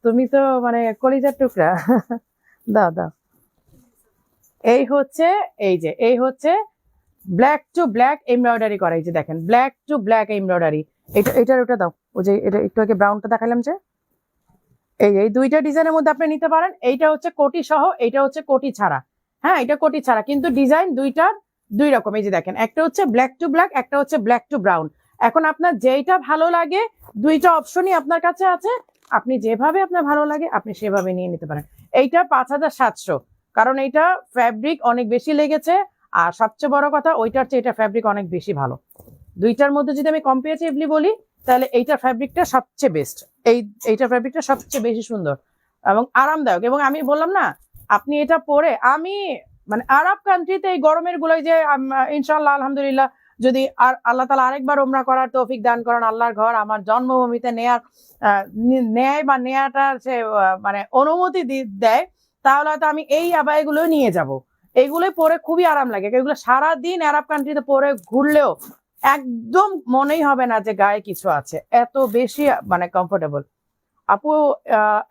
তুমি তো মানে কলিজার টুকরা। দাও দাও। এই হচ্ছে, এই যে এই হচ্ছে ব্ল্যাক টু ব্ল্যাক এমব্রয়ডারি করা, এই যে দেখেন ব্ল্যাক টু ব্ল্যাক এমব্রয়ডারি। এটার ওটা দাও, ওই যে এটা একটু আগে ব্রাউনটা দেখালাম যে, এই দুইটা ডিজাইনের মধ্যে আপনি নিতে পারেন। এইটা হচ্ছে কোটি সহ, এইটা হচ্ছে কোটি ছাড়া, হ্যাঁ এটা কোটি ছাড়া, কিন্তু ডিজাইন দুইটার দুই রকম। এই যে দেখেন একটা হচ্ছে ব্ল্যাক টু ব্ল্যাক, একটা হচ্ছে ব্ল্যাক টু ব্রাউন। এখন আপনার যেইটা ভালো লাগে, দুইটা অপশনই আপনার কাছে আছে, আপনি যেভাবে আপনার ভালো লাগে আপনি সেভাবে নিয়ে নিতে পারেন। এইটা 5700, কারণ এইটা ফ্যাব্রিক অনেক বেশি লেগেছে, আর সবচেয়ে বড় কথা ওইটার চেয়ে এটা ফ্যাব্রিক অনেক বেশি ভালো। দুইটার মধ্যে যদি আমি কম্পারেটিভলি বলি তাহলে এইটার ফ্যাব্রিকটা সবচেয়ে বেস্ট, এইটার ফ্যাব্রিকটা সবচেয়ে বেশি সুন্দর এবং আরামদায়ক। এবং আমি বললাম না, আপনি এটা পরে, আমি মানে আরব কান্ট্রিতে এই গরমের গুলোই যে ইনশাল্লাহ আলহামদুলিল্লাহ যদি আর আল্লাহ তালা আরেকবার ওমরা করার তৌফিক দান করেন, আল্লাহর ঘর আমার জন্মভূমিতে নেয় বা নেয়াটার সে মানে অনুমতি দেয়, তাহলে হয়তো আমি এই আবাইগুলো নিয়ে যাব। এইগুলো পরে খুবই আরাম লাগে, এগুলো সারাদিন আরব কান্ট্রিতে পরে ঘুরলেও একদম মনেই হবে না যে গায়ে কিছু আছে, এত বেশি মানে কমফোর্টেবল। আপু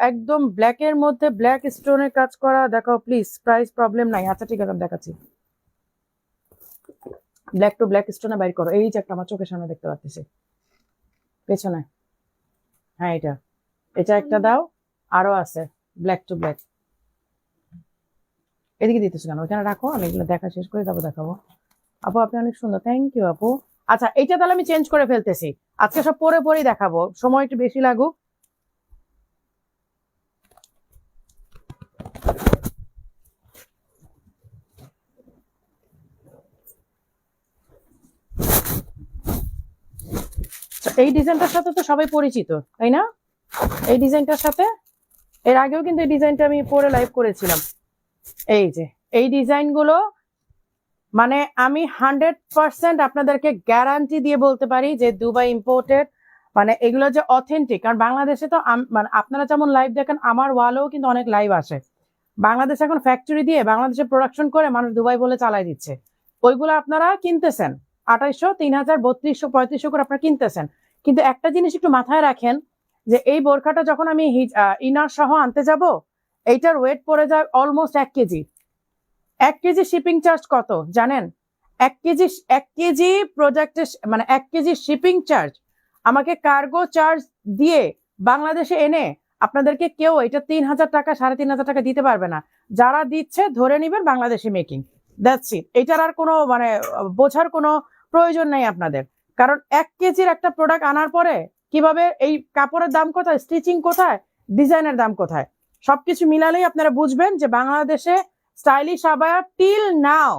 একদম ব্ল্যাকের মধ্যে ব্ল্যাক স্টোনের কাজ করা দেখাও প্লিজ, প্রাইস প্রবলেম নাই। আচ্ছা ঠিক আছে আমি দেখাচ্ছি, ব্ল্যাক টু ব্ল্যাক স্টোনে বাইর করো। এই যে একটা আমার চোখের সামনে দেখতে পাচ্ছি পেছনে, হ্যাঁ এটা এটা একটা দাও, আরো আছে ব্ল্যাক টু ব্ল্যাক। এদিকে দিতেছো কেন, ওইখানে রাখো, আমি এগুলো দেখা শেষ করে তারপর দেখাবো। আপু আপনি অনেক সুন্দর, থ্যাংক ইউ আপু। আচ্ছা এইটা তাহলে আমি চেঞ্জ করে ফেলতেছি, আজকে সব পরে পরেই দেখাবো, সময় একটু বেশি লাগুক। এই ডিজাইনটার সাথে তো সবাই পরিচিত তাই না? এই ডিজাইনটার সাথে এর আগেও কিন্তু এই ডিজাইনটা আমি পরে লাইভ করেছিলাম। এই যে এই ডিজাইনগুলো মানে আমি 100% আপনাদেরকে গ্যারান্টি দিয়ে বলতে পারি যে দুবাই ইম্পোর্টেড, মানে এগুলো যে অথেন্টিক। কারণ বাংলাদেশে তো মানে আপনারা যেমন লাইভ দেখেন, আমার ওয়ালেও কিন্তু অনেক লাইভ আসে। বাংলাদেশে এখন ফ্যাক্টরি দিয়ে বাংলাদেশে প্রোডাকশন করে মানুষ দুবাই বলে চালাই দিচ্ছে, ওইগুলো আপনারা কিনতেছেন 2800, 3000, 3200, 3500 করে আপনারা কিনতেছেন। কিন্তু একটা জিনিস একটু মাথায় রাখেন যে এই বোরখাটা যখন আমি ইনার সহ আনতে যাব, এইটার ওয়েট পড়ে যায় almost 1 KG. 1 KG shipping charge কত জানেন? 1 কেজি প্রোডাক্টের মানে 1 কেজি শিপিং চার্জ আমাকে কার্গো চার্জ দিয়ে বাংলাদেশে এনে আপনাদেরকে কেউ এটা 3,000 টাকা 3,500 টাকা দিতে পারবে না। যারা দিচ্ছে ধরে নিবেন বাংলাদেশি মেকিং, দ্যাটস ইট। এটার আর কোনো মানে বোঝার কোনো প্রয়োজন নাই আপনাদের। কারণ 1 কেজির একটা প্রোডাক্ট আনার পরে কিভাবে এই কাপড়ের দাম কোথায়, স্টিচিং কোথায়, ডিজাইনের দাম কোথায়, সবকিছু মিলালেই আপনারা বুঝবেন যে বাংলাদেশে stylish abaya till now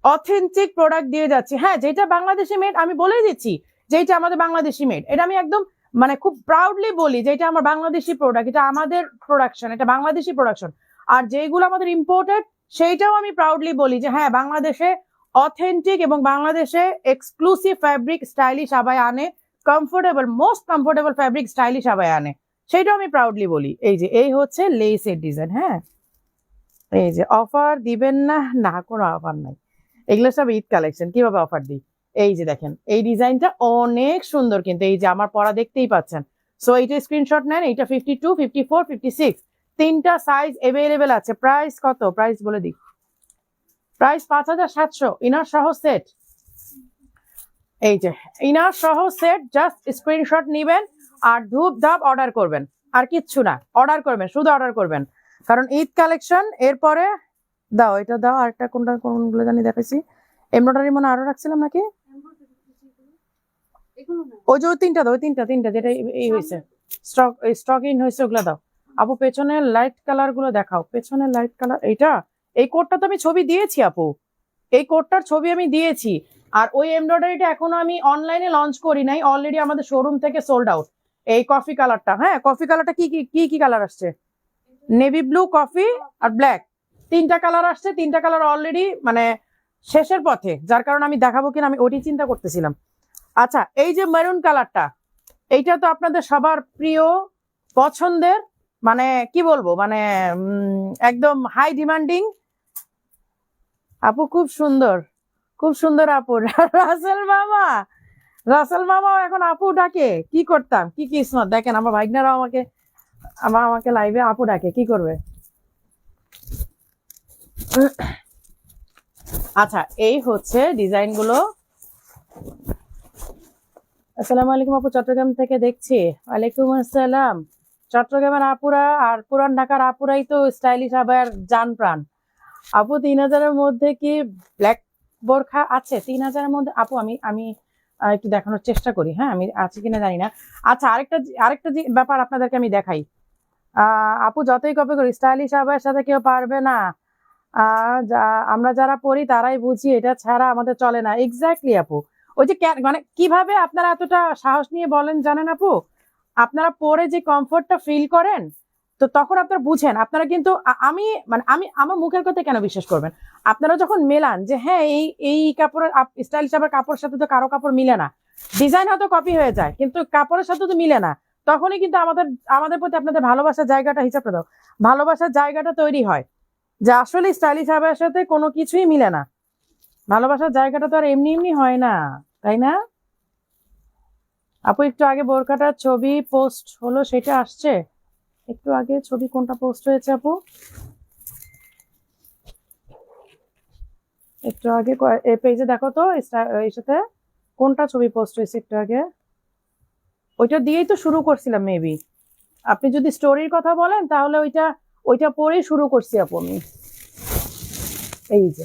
authentic product দিয়ে যাচ্ছে। হ্যাঁ, যেটা বাংলাদেশি মেড আমি বলেই দিচ্ছি, যেটা আমাদের বাংলাদেশি মেড, এটা আমি একদম মানে খুব প্রাউডলি বলি যে এটা আমার বাংলাদেশি প্রোডাক্ট, এটা আমাদের প্রোডাকশন, এটা বাংলাদেশি প্রোডাকশন। আর যেগুলো আমাদের ইম্পোর্টেড সেইটাও আমি প্রাউডলি বলি যে হ্যাঁ বাংলাদেশে অথেন্টিক এবং বাংলাদেশে এক্সক্লুসিভ ফ্যাব্রিক স্টাইলিশ আবায়া আনে, comfortable most comfortable fabric stylish abaya আনে, সেইটাও আমি প্রাউডলি বলি। এই যে এই হচ্ছে লেসের ডিজাইন। হ্যাঁ, এই যে অফার দিবেন না, না কোনো অফার নাই, এগুলো সব ঈদ কালেকশন, কিভাবে অফার দিই। এই যে দেখেন এই ডিজাইনটা অনেক সুন্দর, কিন্তু এই যে আমার পরা দেখতেই পাচ্ছেন। সো এইটা স্ক্রিনশট নেন, এইটা 52, 54, 56 তিনটা সাইজ এভেলেবেল আছে। প্রাইস কত, প্রাইস বলে দিই, প্রাইস 5,700 ইনার সহ সেট। এই যে ইনার সহ সেট, জাস্ট স্ক্রিনশট নিবেন আর ধূপ ধাপ অর্ডার করবেন, আর কিচ্ছু না, অর্ডার করবেন, শুধু অর্ডার করবেন। কারণ ঈদ কালেকশন। এরপরে দাও, এটা দাও, আরেকটা কোনটা কোনগুলো জানি দেখাইছি, এমব্রয়ডারি মনে আরো রাখছিলাম নাকি, ওই যে ওই তিনটা দাও, ওই তিনটা যেটা এই হয়েছে স্টক ইন হয়েছে, ওগুলো দাও। আপু পেছনের লাইট কালার গুলো দেখাও, পেছনের লাইট কালার। এইটা, এই কোডটা তো আমি ছবি দিয়েছি আপু, এই কোডটার ছবি আমি দিয়েছি। আর ওই এমব্রয়ডারিটা এখনো আমি অনলাইনে লঞ্চ করি নাই, অলরেডি আমাদের শোরুম থেকে সোল্ড আউট। এই কফি কালারটা, হ্যাঁ কফি কালারটা কি কি কি কি কালার আসছে, নেভি ব্লু, কফি আর ব্ল্যাক, তিনটা কালার আসছে। তিনটা কালার অলরেডি মানে শেষের পথে, যার কারণে আমি দেখাবো কিনা আমি ওটি চিন্তা করতেছিলাম। আচ্ছা, এই যে মেরুন কালারটা, এইটা তো আপনাদের সবার প্রিয় পছন্দের, মানে কি বলবো, মানে একদম হাই ডিমান্ডিং। আপু খুব সুন্দর, খুব সুন্দর আপু। রাসেল মামা, রাসেল মামাও এখন আপু ডাকে, কি করতাম, কি কিসমত। দেখেন আমার ভাইগনারাও আমাকে আমাকে লাইভে আপু ডাকে, কি করবে। আচ্ছা, এই হচ্ছে ডিজাইন গুলো। আসসালামু আলাইকুম আপু, চট্টগ্রাম থেকে দেখছি। ওয়ালাইকুম আসসালাম। চট্টগ্রামের আপুরা আর পুরান ঢাকার আপুরাই তো স্টাইলিশ আবার জান প্রাণ। আপু 3,000-এর মধ্যে কি ব্ল্যাক বোরখা আছে? 3,000-এর মধ্যে আপু আমি আমি একটু দেখানোর চেষ্টা করি, হ্যাঁ আমি আছে কিনা জানি না। আচ্ছা, আরেকটা যে ব্যাপার আপনাদেরকে আমি দেখাই। আপু যতই কপি করি স্টাইলিশ আবার সাথে কেউ পারবে না। আমরা যারা পড়ি তারাই বুঝি, এটা ছাড়া আমাদের চলে না। এক্স্যাক্টলি আপু, ওই যে মানে কিভাবে আপনারা এতটা সাহস নিয়ে বলেন জানেন আপু, আপনারা পরে যে কমফোর্টটা ফিল করেন, তো তখন আপনারা বুঝেন। আপনারা কিন্তু আমি মানে আমি আমার মুখের কথা কেন বিশ্বাস করবেন, আপনারা যখন মেলান যে হ্যাঁ এই কাপড়ের স্টাইলিশ আবার কাপড়ের সাথে তো কারো কাপড় মিলে না, ডিজাইন হয়তো কপি হয়ে যায় কিন্তু কাপড়ের সাথে তো মিলে না, তখনই কিন্তু আমাদের প্রতি আপনাদের ভালোবাসার জায়গাটা, হিসাবটা দাও, ভালোবাসার জায়গাটা তৈরি হয় যে আসলে স্টাইলিশ আবায়ের সাথে কোনো কিছুই মিলে না। ভালোবাসার জায়গাটা তো আর এমনি এমনি হয় না, তাই না আপু? একটু আগে বোরকাটার ছবি পোস্ট হলো, সেটা আসছে একটু আগে। ছবি কোনটা পোস্ট হয়েছে আপু? একটু আগে এই পেজে দেখো তো, এই সাথে কোনটা ছবি পোস্ট হয়েছে একটু আগে, ওইটা দিয়েই তো শুরু করছিলাম মেবি। আপনি যদি স্টোরির কথা বলেন তাহলে ওইটা পরেই শুরু করছি আপু আমি। এই যে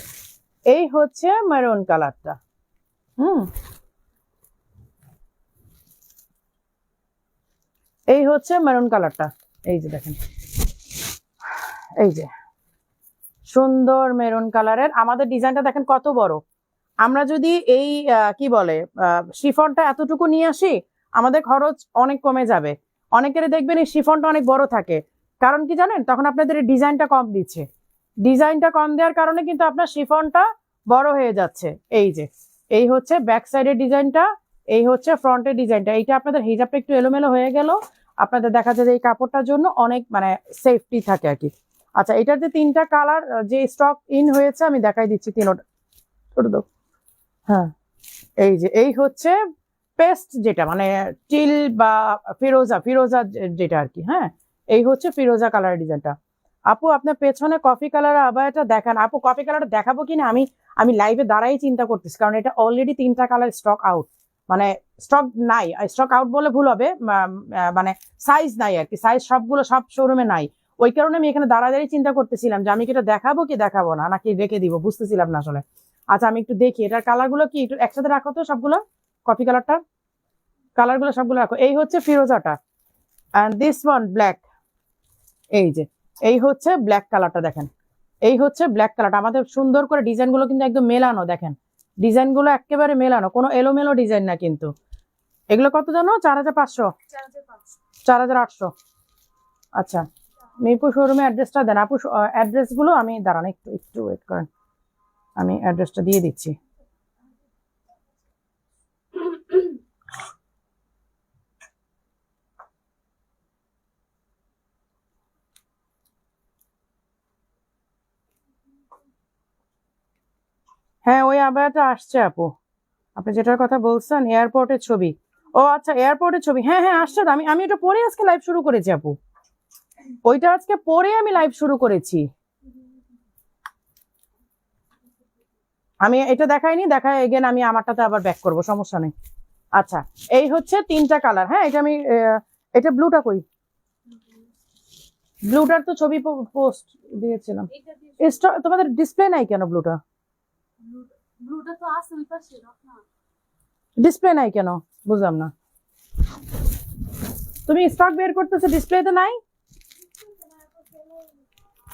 এই হচ্ছে মেরুন কালারটা, এই হচ্ছে মেরুন কালারটা। এই যে দেখেন, এই যে সুন্দর মেরুন কালারের আমাদের ডিজাইনটা দেখেন কত বড়। আমরা যদি এই কি বলে শিফনটা এতটুকু নিয়ে আসি, আমাদের খরচ অনেক কমে যাবে। অনেকের দেখবেন এই শিফনটা অনেক বড় থাকে, কারণ কি জানেন, তখন আপনাদের ডিজাইনটা কম দিচ্ছে। ডিজাইনটা কম দেওয়ার কারণে কিন্তু আপনার শিফনটা বড় হয়ে যাচ্ছে। এই যে এই হচ্ছে ব্যাক সাইডের ডিজাইনটা, এই হচ্ছে ফ্রন্টের ডিজাইনটা। এইটা আপনাদের হিজাবটা একটু এলোমেলো হয়ে গেল, আপনাদের দেখা যায় যে এই কাপড়টার জন্য অনেক মানে সেফটি থাকে আর কি। আচ্ছা, এটার যে তিনটা কালার যে স্টক ইন হয়েছে আমি দেখাই দিচ্ছি তিনটা। হ্যাঁ, এই যে এই হচ্ছে পেস্ট, যেটা মানে টিল বা ফিরোজা যেটা আর কি। হ্যাঁ, এই হচ্ছে ফিরোজা কালার ডিজাইনটা। আপু আপনার পেছনে কফি কালার আবায়াটা দেখান। আপু কফি কালারটা দেখাবো কিনা আমি আমি লাইভে দাঁড়াই চিন্তা করতেছি, কারণ এটা অলরেডি 3টা কালার স্টক আউট, মানে স্টক নাই, স্টক আউট বলে ভুল হবে, মানে সাইজ নাই আর কি, সাইজ সবগুলো সব শোরুমে নাই। ওই কারণে আমি এখানে দাঁড়াই চিন্তা করতেছিলাম যে আমি কি এটা দেখাবো কি দেখাবো না, নাকি রেখে দিব, বুঝতেছিলাম না আসলে। আচ্ছা আমি একটু দেখি এটার কালার গুলো কি একটু একসাথে রাখো তো, সবগুলো কফি কালারটা কালার গুলো সবগুলো রাখো। এই হচ্ছে ফিরোজাটা, এন্ড দিস ওয়ান ব্ল্যাক। এই যে এই হচ্ছে ব্ল্যাক কালারটা দেখেন, এই হচ্ছে ব্ল্যাক কালারটা। আমাদের সুন্দর করে ডিজাইন গুলো কিন্তু একদম মেলানো, দেখেন ডিজাইন গুলো একেবারে মেলানো, কোনো এলোমেলো ডিজাইন না কিন্তু। এগুলো কত জানো? 4500, 4800। আচ্ছা মিরপুর শোরুমে অ্যাড্রেসটা দেন আপু। অ্যাড্রেস গুলো আমি দাঁড়ান একটু একটু ওয়েট করেন, আমি অ্যাড্রেসটা দিয়ে দিচ্ছি। হ্যাঁ ওই আবায়াটা আসছে আপু, আপনি যেটার কথা বলছেন এয়ারপোর্টের ছবি। ও আচ্ছা এয়ারপোর্টের ছবি, হ্যাঁ হ্যাঁ আসছে। আমি আমি এটা পরে আজকে লাইভ শুরু করেছি আপু, ওইটা আজকে পরে আমি লাইভ শুরু করেছি। আমি এটা দেখাইনি, দেখাই এগেন আমি আমারটাতে আবার ব্যাক করব, সমস্যা নেই। আচ্ছা এই হচ্ছে 3টা কালার। হ্যাঁ এটা আমি এটা ব্লুটা কই? ব্লুটার তো ছবি পোস্ট দিয়েছিলাম। তোমাদের ডিসপ্লে নাই কেন? ব্লুটা ডিসপ্লে নাই কেন বুঝলাম না। তুমি স্টক বের করতেছো, ডিসপ্লেতে নাই?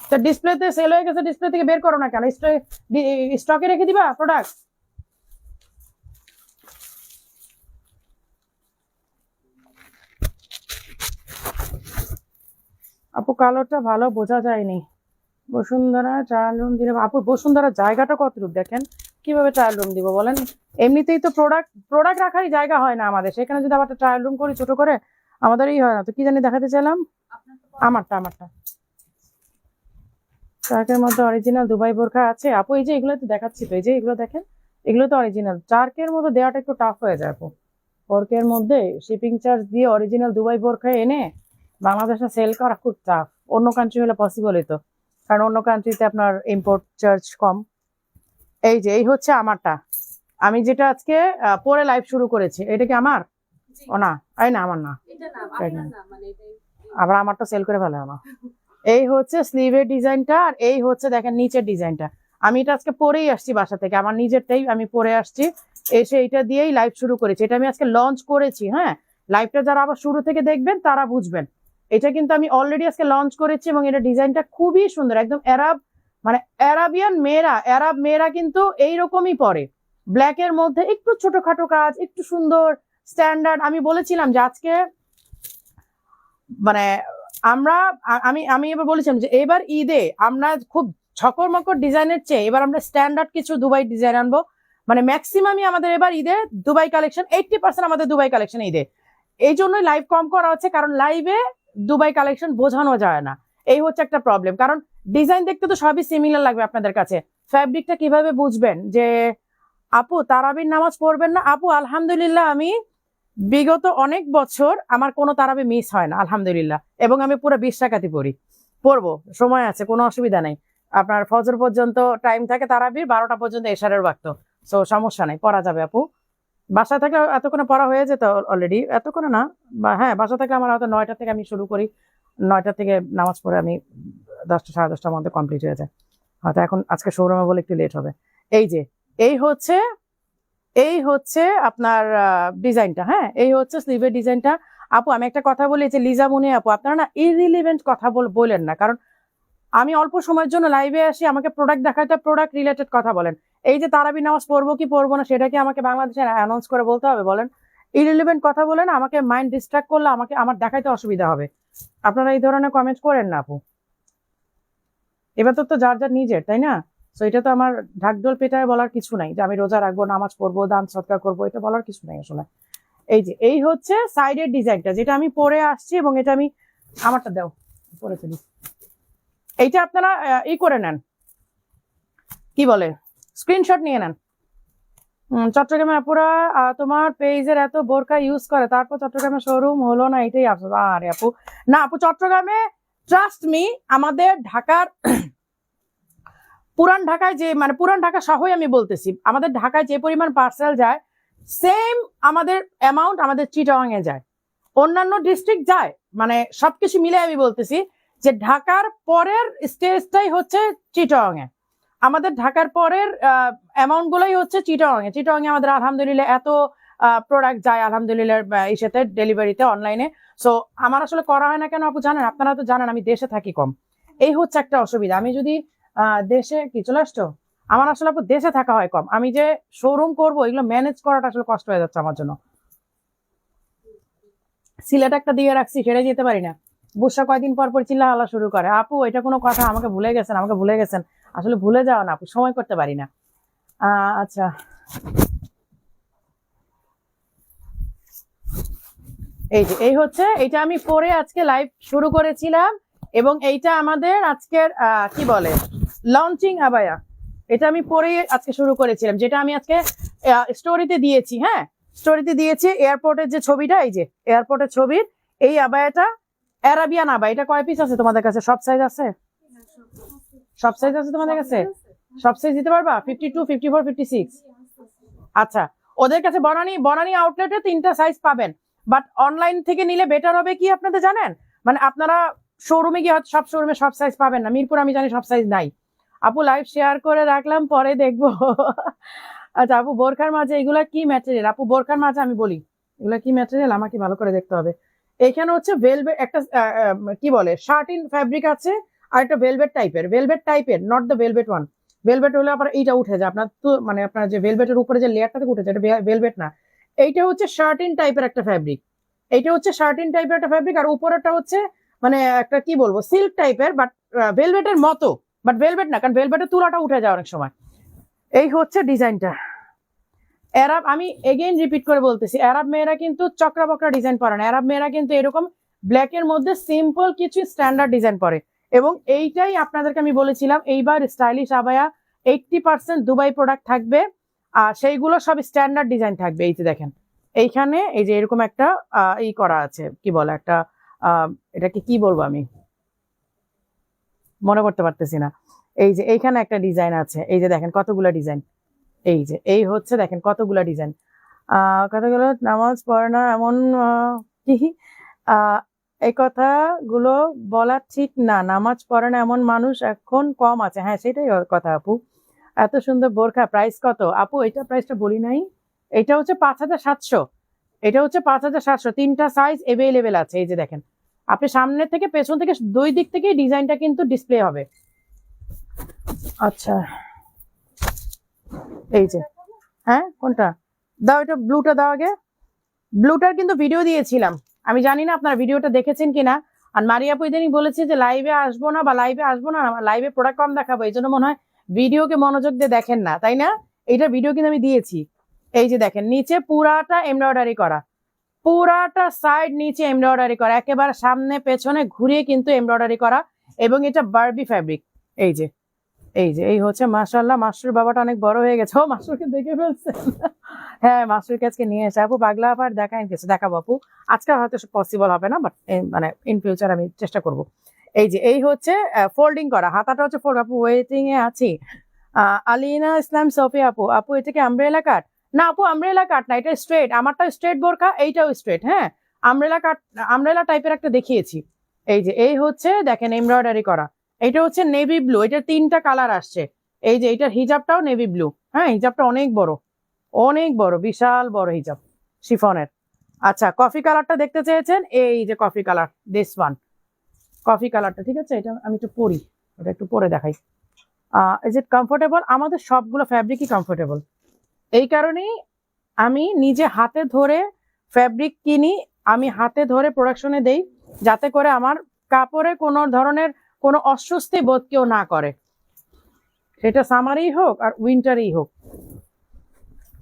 তো ডিসপ্লেতে সেল হয়ে গেছে, ডিসপ্লে থেকে বের করো না কেন? স্টকে রেখে দিবা প্রোডাক্ট। আপু কালোটা ভালো বোঝা যায়নি। বসুন্ধরা ট্রায়াল রুম দিলে আপু, বসুন্ধরা জায়গাটা কতটুকু দেখেন, কিভাবে ট্রায়াল রুম দিব বলেন? এমনিতেই তো প্রোডাক্ট প্রোডাক্ট রাখারই জায়গা হয় না আমাদের, সেখানে যদি আবার ট্রায়াল রুম করি ছোট করে, আমাদেরই হয় না। তো কি জানি দেখাতে চাইলাম, আমারটা চার্কের মধ্যে অরিজিনাল দুবাই বোরখা আছে আপু। এই যে এগুলো তো দেখাচ্ছি, তো এই যে এগুলো দেখেন, এগুলো তো অরিজিনাল। চার্কের মধ্যে দেওয়াটা একটু টাফ হয়ে যায় আপু, বোরকের মধ্যে শিপিং চার্জ দিয়ে অরিজিনাল দুবাই বোরখা এনে বাংলাদেশে সেল করা খুব টাফ। অন্য কান্ট্রি হলে পসিবল হতো, কারণ অন্য কান্ট্রিতে আপনার ইম্পোর্ট চার্জ কম। এই যে এই হচ্ছে আমারটা, আমি যেটা আজকে পরে লাইভ শুরু করেছি। এটা কি আমার? ও না, এই না আমার না, আবার আমারটা সেল করে ফেলে না। এই হচ্ছে স্লিভের ডিজাইনটা, আর এই হচ্ছে দেখেন নিচের ডিজাইনটা। আমি এটা আজকে পরেই আসছি বাসা থেকে, আমার নিজেরটাই আমি পরে আসছি, এসে এটা দিয়েই লাইভ শুরু করেছি। এটা আমি আজকে লঞ্চ করেছি। হ্যাঁ লাইভটা যারা আবার শুরু থেকে দেখবেন তারা বুঝবেন, এটা কিন্তু আমি অলরেডি আজকে লঞ্চ করেছি, এবং এটা ডিজাইনটা খুবই সুন্দর, একদম অ্যারাব, মানে অ্যারাবিয়ান মেয়েরা, অ্যারাব মেয়েরা কিন্তু এইরকমই পরে, ব্ল্যাক এর মধ্যে একটু ছোটখাটো কাজ, একটু সুন্দর স্ট্যান্ডার্ড। আমি বলেছিলাম যে আজকে মানে আমরা আমি আমি এবার বলেছিলাম যে এবার ঈদে আমরা খুব ঝকর মকর ডিজাইনের চেয়ে এবার আমরা স্ট্যান্ডার্ড কিছু দুবাই ডিজাইন আনবো। মানে ম্যাক্সিমামই আমাদের এবার ঈদে দুবাই কালেকশন, 80% আমাদের দুবাই কালেকশন ঈদে। এই জন্যই লাইভ কম করা হচ্ছে, কারণ লাইভে দুবাই কালেকশন বোঝানো যায় না, এই হচ্ছে একটা প্রবলেম। কারণ ডিজাইন দেখতে তো সবই সিমিলার লাগবে আপনাদের কাছে, ফ্যাব্রিকটা কিভাবে বুঝবেন যে আপু তারাবির নামাজ পড়বেন না? আপু আলহামদুলিল্লাহ আমি বিগত অনেক বছর আমার কোনো তারাবি মিস হয় না আলহামদুলিল্লাহ, এবং আমি পুরো 20 রাকাতই পড়বো, সময় আছে, কোনো অসুবিধা নেই। আপনার ফজর পর্যন্ত টাইম থাকে তারাবির, 12টা পর্যন্ত এশারের ওয়াক্ত, সো সমস্যা নেই, পড়া যাবে আপু। বাসা থাকলে এতক্ষণে পড়া হয়ে যেত অলরেডি, এতক্ষণে না, বা হ্যাঁ বাসা থাকলে আমার হয়তো 9টা থেকে আমি শুরু করি, 9টা থেকে নামাজ পড়ে আমি 10টা 10:30টার মধ্যে কমপ্লিট হয়ে যায় হয়তো। এখন আজকে শোরুমে বলে একটু লেট হবে। এই যে এই হচ্ছে আপনার ডিজাইনটা। হ্যাঁ এই হচ্ছে স্লিভের ডিজাইনটা। আপু আমি একটা কথা বলি, যে লিজা মুনি আপু, আপনারা না ইরিলিভেন্ট কথা বলেন না, কারণ আমি অল্প সময়ের জন্য লাইভে আসি, আমাকে প্রোডাক্ট দেখাতে, প্রোডাক্ট রিলেটেড কথা বলেন। এই যে তারাবি নামাজ পড়বো কি পড়বো না সেটা কি আমাকে বাংলাদেশে অ্যানাউন্স করে বলতে হবে বলেন? ইরিলিভেন্ট কথা বলেন, আমাকে মাইন্ড ডিস্ট্রাক্ট করলে আমাকে আমার দেখাইতে অসুবিধা হবে। আপনারা এই ধরনের কমেন্ট করেন না আপু, এবার তো যার যার নিজের, তাই না? তো এটা তো আমার ঢাকঢোল পেটায় বলার কিছু নাই যে আমি রোজা রাখবো, নামাজ পড়বো, দান সৎকার করবো, এটা বলার কিছু নাই আসলে। এই যে এই হচ্ছে সাইডের ডিজাইনটা, যেটা আমি পরে আসছি, এবং এটা আমি আমারটা দাও পরে ফেলি। এইটা আপনারা করে নেন, কি বলে, স্ক্রিনশট নিয়ে নেন। চট্টগ্রামে আপুরা তোমার পেজের এত বোরকা ইউজ করে, তারপর চট্টগ্রামে শোরুম হলো না, এটাই আফসোস। আরে আপু না আপু, চট্টগ্রামে ট্রাস্ট মি, আমাদের ঢাকার পুরান ঢাকায় যে মানে পুরান ঢাকা সহই আমি বলতেছি, আমাদের ঢাকায় যে পরিমাণ পার্সেল যায় সেম আমাদের অ্যামাউন্ট আমাদের চিটাগাং এ যায়, অন্যান্য ডিস্ট্রিক্ট যায়, মানে সবকিছু মিলে আমি বলতেছি যে ঢাকার পরের স্টেজটাই হচ্ছে চিটাগাং এ, আমাদের ঢাকার পরের অ্যামাউন্ট গুলোই হচ্ছে চিটাগাং এ। চিটাগাং এ আমাদের আলহামদুলিল্লাহ এত প্রোডাক্ট যায় আলহামদুলিল্লাহ ইসেতে ডেলিভারিতে অনলাইনে। সো আমার আসলে করা হয় না কেন আপু জানেন, আপনারা তো জানেন আমি দেশে থাকি কম, এই হচ্ছে একটা অসুবিধা। আমি যদি দেশে কি চলে আসতো, আমার আসলে আপু দেশে থাকা হয় কম, আমি যে শোরুম করবো এগুলো ম্যানেজ করাটা আসলে কষ্ট হয়ে যাচ্ছে আমার জন্য। সিলেট একটা দিয়ে রাখছি, সেরে যেতে পারি না। বুসা কয়দিন পর পর চিল্লা হাল্লা শুরু করে, আপু এটা কোনো কথা, আমাকে ভুলে গেছেন, আমাকে ভুলে গেছেন। আসলে ভুলে যাওয়া না আপু, সময় করতে পারি না। আচ্ছা এই যে এই হচ্ছে, এইটা আমি পরে আজকে লাইভ শুরু করেছিলাম, এবং এইটা আমাদের আজকের কি বলে লঞ্চিং আবায়া, এটা আমি পরে আজকে শুরু করেছিলাম, যেটা আমি আজকে স্টোরিতে দিয়েছি। হ্যাঁ স্টোরিতে দিয়েছি এয়ারপোর্টের যে ছবিটা, এই যে এয়ারপোর্টের ছবির এই আবায়াটা অ্যারাবিয়ান আবায়া। এটা কয় পিস আছে তোমাদের কাছে? সব সাইজ আছে? সব সাইজ আছে তোমাদের কাছে? সব সাইজ দিতে পারবা? 52, 54, 56? আচ্ছা, ওদের কাছে বনানী আউটলেটে 3টা সাইজ পাবেন, বাট অনলাইন থেকে নিলে বেটার হবে কি আপনাদের জানেন, মানে আপনারা শোরুমে গিয়ে সব শোরুমে সব সাইজ পাবেন না, মিরপুর আমি জানি সব সাইজ নাই। আপু লাইভ শেয়ার করে রাখলাম, পরে দেখবো। আচ্ছা আপু বোরখার মাঝে এগুলা কি ম্যাটেরিয়াল? আপু বোরখার মাঝে আমি বলি এগুলা কি ম্যাটেরিয়াল আমাকে ভালো করে দেখতে হবে। এখানে হচ্ছে ভেলভেট একটা কি বলে শার্টিন ফ্যাব্রিক আছে, আর একটা ভেলভেট টাইপের, not the velvet one. Velvet হলে আবার এইটা উঠে যায় আপনার, তো মানে আপনার যে ভেলভেটের উপরে যে লেয়ারটা থেকে উঠে যায়, এটা ভেলভেট না, এইটা হচ্ছে শার্টিন টাইপের একটা ফ্যাব্রিক। এইটা হচ্ছে শার্টিন টাইপের একটা ফ্যাব্রিক, আর উপরেরটা হচ্ছে মানে একটা কি বলবো সিল্ক টাইপের, বাট ভেলভেটের মতো, বাট ভেলভেট না, কারণ ভেলভেটের তুলাটা উঠে যায় অনেক সময়। এই হচ্ছে ডিজাইনটা। অ্যারাব, আমি এগেইন রিপিট করে বলতেছি, অ্যারাব মেয়েরা কিন্তু চক্রা বকরা ডিজাইন পরে না, অ্যারাব মেয়েরা কিন্তু এরকম ব্ল্যাক এর মধ্যে সিম্পল কিছু স্ট্যান্ডার্ড ডিজাইন পরে, এবং এইটাই আপনাদেরকে আমি বলেছিলাম এইবার স্টাইলিশ আবায়া 80% দুবাই প্রোডাক্ট থাকবে, আর সেইগুলো সব স্ট্যান্ডার্ড ডিজাইন থাকবে। এই যে দেখেন এইখানে এই যে এরকম একটা ই করা আছে, কি বলে একটা এটাকে কি বলবো আমি মনে করতে পারতেছি না। এই যে এইখানে একটা ডিজাইন আছে, এই যে দেখেন কতগুলো ডিজাইন, এই যে এই হচ্ছে দেখেন কতগুলো ডিজাইন। কতগুলো নামাজ পড়ে না এমন কি এই কথাগুলো বলা ঠিক না, নামাজ পড়ে না এমন মানুষ এখন কম আছে। হ্যাঁ সেটাই কথা আপু। এত সুন্দর বোরখা, প্রাইস কত আপু? এটা প্রাইসটা বলি নাই, এটা হচ্ছে 5700, এটা হচ্ছে 5700, 3টা সাইজ এভেলেবেল আছে। এই যে দেখেন আপনি সামনে থেকে পেছন থেকে দুই দিক থেকে ডিজাইনটা কিন্তু ডিসপ্লে হবে। আচ্ছা এই যে হ্যাঁ কোনটা দাও, এটা ব্লুটা দাও আগে। ব্লুটার কিন্তু ভিডিও দিয়েছিলাম, আমি জানি না আপনারা ভিডিওটা দেখেছেন কিনা। আর মারিয়াপু ইদানিং বলেছে যে লাইভে আসবো না, বা লাইভে আসবো না, লাইভে প্রোডাক্ট কম দেখাবো, এই জন্য মনে হয় ভিডিওকে মনোযোগ দিয়ে দেখেন না, তাই না? এইটা ভিডিও কিন্তু আমি দিয়েছি। এই যে দেখেন নিচে পুরাটা এমব্রয়ডারি করা, পুরাটা সাইড নিচে এমব্রয়ডারি করা, একেবারে সামনে পেছনে ঘুরিয়ে কিন্তু এমব্রয়ডারি করা, এবং এটা বারবি ফ্যাব্রিক। এই যে এই যে এই হচ্ছে মাশাআল্লাহ, মাসুর বাবাটা অনেক বড় হয়ে গেছে। ও মাসুরকে দেখে ফেলছে। হ্যাঁ মাসুরকে আজকে নিয়ে এসে আপু পাগলা আবার দেখাই কিছু দেখাবো আপু, আজকে হয়তো পসিবল হবে না, বাট মানে ইন ফিউচার আমি চেষ্টা করব। এই যে এই হচ্ছে ফোল্ডিং করা, হাতাটা হচ্ছে ফোল্ড। আপু ওয়েটিং এ আছি। আলিনা ইসলাম সফি আপু, আপু এটা কি আমব্রেলা কাট? না আপু আমব্রেলা কাট না, এটা স্ট্রেট, আমারটা স্ট্রেট বোরখা, এইটাও স্ট্রেট। হ্যাঁ আমব্রেলা কাট, আমব্রেলা টাইপের একটা দেখিয়েছি। এই যে এই হচ্ছে দেখেন এমব্রয়ডারি করা, এটা হচ্ছে নেভি ব্লু, এটা 3টা কালার আসছে। এই যে এটার হিজাবটাও নেভি ব্লু, হ্যাঁ হিজাবটা অনেক বড়, অনেক বড়, বিশাল বড় হিজাব শিফনের। আচ্ছা কফি কালারটা দেখতে চেয়েছেন, এই যে coffee colour, this one coffee কালারটা, ঠিক আছে এটা আমি একটু পরি, ওটা একটু পরে দেখাই। Is it comfortable? আমাদের সবগুলো ফ্যাব্রিকই কমফোর্টেবল, এই কারণেই আমি নিজে হাতে ধরে ফ্যাব্রিক কিনি, আমি হাতে ধরে প্রোডাকশনে দেই, যাতে করে আমার কাপড়ে কোনো ধরনের কোনো অস্বস্তি বোধ কেউ না করে, সেটা সামারেই হোক আর উইন্টারেই হোক।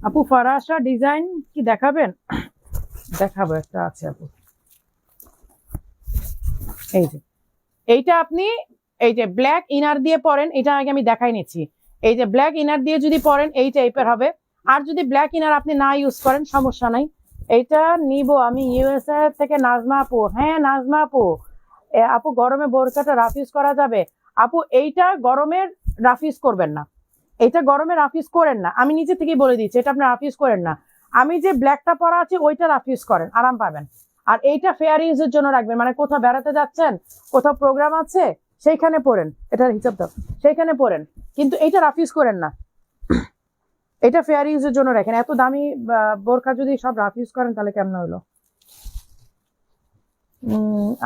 আপু ফারাসা ডিজাইন কি দেখাবেন? দেখাবো, একটা আছে আপু। এই যে এইটা আপনি এই যে ব্ল্যাক ইনার দিয়ে পরেন, এটা আগে আমি দেখাই নিচ্ছি। এই যে ব্ল্যাক ইনার দিয়ে যদি পরেন এই টাইপের হবে, আর যদি ব্ল্যাক ইনার আপনি না ইউজ করেন সমস্যা নাই। এইটা নিব আমি ইউএসএ থেকে নাজমা আপু। হ্যাঁ নাজমা আপু আপু গরমে বোরকাটা রাফ ইউজ করা যাবে? আপু এইটা গরমের রাফ ইউজ করবেন না, এটা গরমে রাফ ইউজ করেন না, আমি নিজে থেকেই বলে দিচ্ছি এটা আপনি রাফ ইউজ করেন না। আমি যে ব্ল্যাকটা পরা আছে ওইটা রাফ ইউজ করেন, আরাম পাবেন। আর এইটা ফেয়ার ইউজের জন্য রাখবেন, মানে কোথাও বেড়াতে যাচ্ছেন, কোথাও প্রোগ্রাম আছে সেইখানে পরেন, এটার হিসাব দাও, সেইখানে পরেন, কিন্তু এইটা রাফ ইউজ করেন না, এটা ফেয়ার ইউজের জন্য রাখেন। এত দামি বোরকা যদি সব রাফ ইউজ করেন তাহলে কেমন হলো?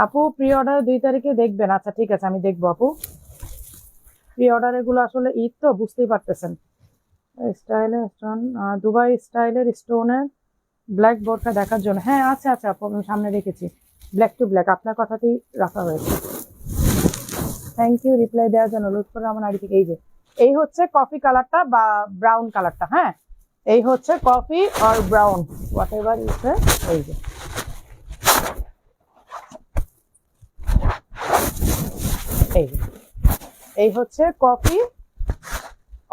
আপু প্রি অর্ডার 2 তারিখে দেখবেন, আচ্ছা ঠিক আছে আমি দেখবো আপু। প্রি অর্ডার গুলো আসলে ঈদ তো বুঝতেই পারতেছেন। স্টাইলের স্টোন, দুবাই স্টাইলের স্টোনের ব্ল্যাক বোরকা দেখার জন্য, হ্যাঁ আচ্ছা আচ্ছা আপু আমি সামনে রেখেছি, ব্ল্যাক টু ব্ল্যাক আপনার কথাতেই রাখা হয়েছে। থ্যাংক ইউ রিপ্লাই দেওয়ার জন্য, লুৎফর রহমান আইডি থেকে। এই যে এই হচ্ছে কফি কালারটা বা ব্রাউন কালারটা, হ্যাঁ এই হচ্ছে কফি আর ব্রাউন হোয়াট এভার ইজ, এই যে এই যে এই হচ্ছে কফি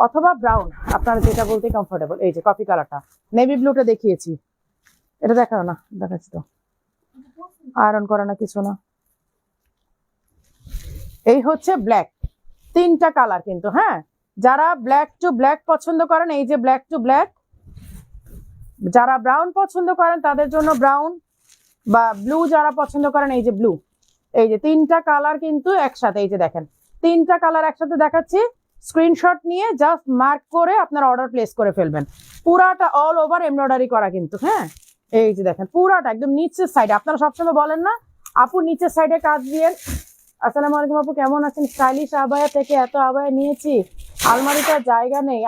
অথবা ব্রাউন, আপনার যেটা বলতে কমফোর্টেবল। এই যে কফি কালারটা, নেভি ব্লুটা দেখিয়েছি, এটা দেখাও না, দেখাচ্ছি তো, আয়রন করা না কিছু না। এই হচ্ছে ব্ল্যাক, 3টা কালার কিন্তু, হ্যাঁ যারা ব্ল্যাক টু ব্ল্যাক পছন্দ করেন এই যে ব্ল্যাক টু ব্ল্যাক, যারা ব্রাউন পছন্দ করেন তাদের জন্য ব্রাউন, বা ব্লু যারা পছন্দ করেন এই যে ব্লু। এই যে 3টা কালার কিন্তু একসাথে, এই যে দেখেন 3টা কালার একসাথে দেখাচ্ছি, স্ক্রিনশট নিয়ে জাস্ট মার্ক করে আপনার অর্ডার প্লেস করে ফেলবেন। পুরাটা অল ওভার এমব্রয়ডারি করা কিন্তু, হ্যাঁ এই যে দেখেন পুরাটা একদম নিচের সাইডে, আপনারা সবসময় বলেন না আপু নিচের সাইডে কাজ দিয়ে। আসসালামু আলাইকুম আপু কেমন আছেন? স্টাইলিশ আবায়া থেকে এত আবায়া নিয়েছি, আলমারিটা জায়গা নেই,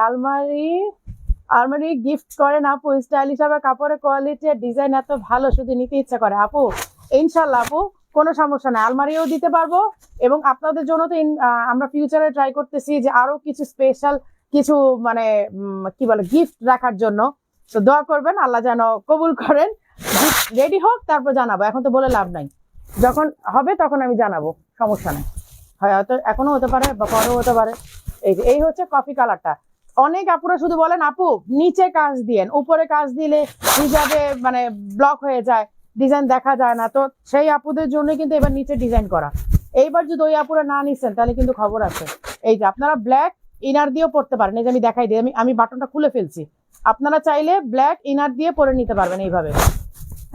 আলমারি গিফট করেন আপু, স্টাইলিশ আবায়া কাপড়ের কোয়ালিটি আর ডিজাইন এত ভালো, শুধু নিতে ইচ্ছা করে আপু। ইনশাল্লাহ আপু কোনো সমস্যা নাই, আলমারিও দিতে পারবো, এবং আপনাদের জন্য তো আমরা ফিউচারে ট্রাই করতেছি যে আরো কিছু স্পেশাল কিছু মানে কি বলে গিফট রাখার জন্য। তো দোয়া করবেন আল্লাহ যেন কবুল করেন, রেডি হোক তারপর জানাবো, এখন তো বলে লাভ নাই, যখন হবে তখন আমি জানাবো, সমস্যা নেই, হয়তো এখনো হতে পারে বা পরেও হতে পারে। এই হচ্ছে কফি কালারটা। অনেক আপুরা শুধু বলেন আপু নিচে কাজ দিয়েন, উপরে কাজ দিলে হিজাবে মানে ব্লক হয়ে যায়, ডিজাইন দেখা যায় না, তো সেই আপুদের জন্য কিন্তু এবার নিচে ডিজাইন করা। এইবার যদি ওই আপুরা না নিচ্ছেন তাহলে কিন্তু খবর আছে। এই যে আপনারা ব্ল্যাক ইনার দিয়েও পড়তে পারেন, এই যে আমি দেখাই দিই, আমি বাটনটা খুলে ফেলছি, আপনারা চাইলে ব্ল্যাক ইনার দিয়ে পরে নিতে পারবেন এইভাবে,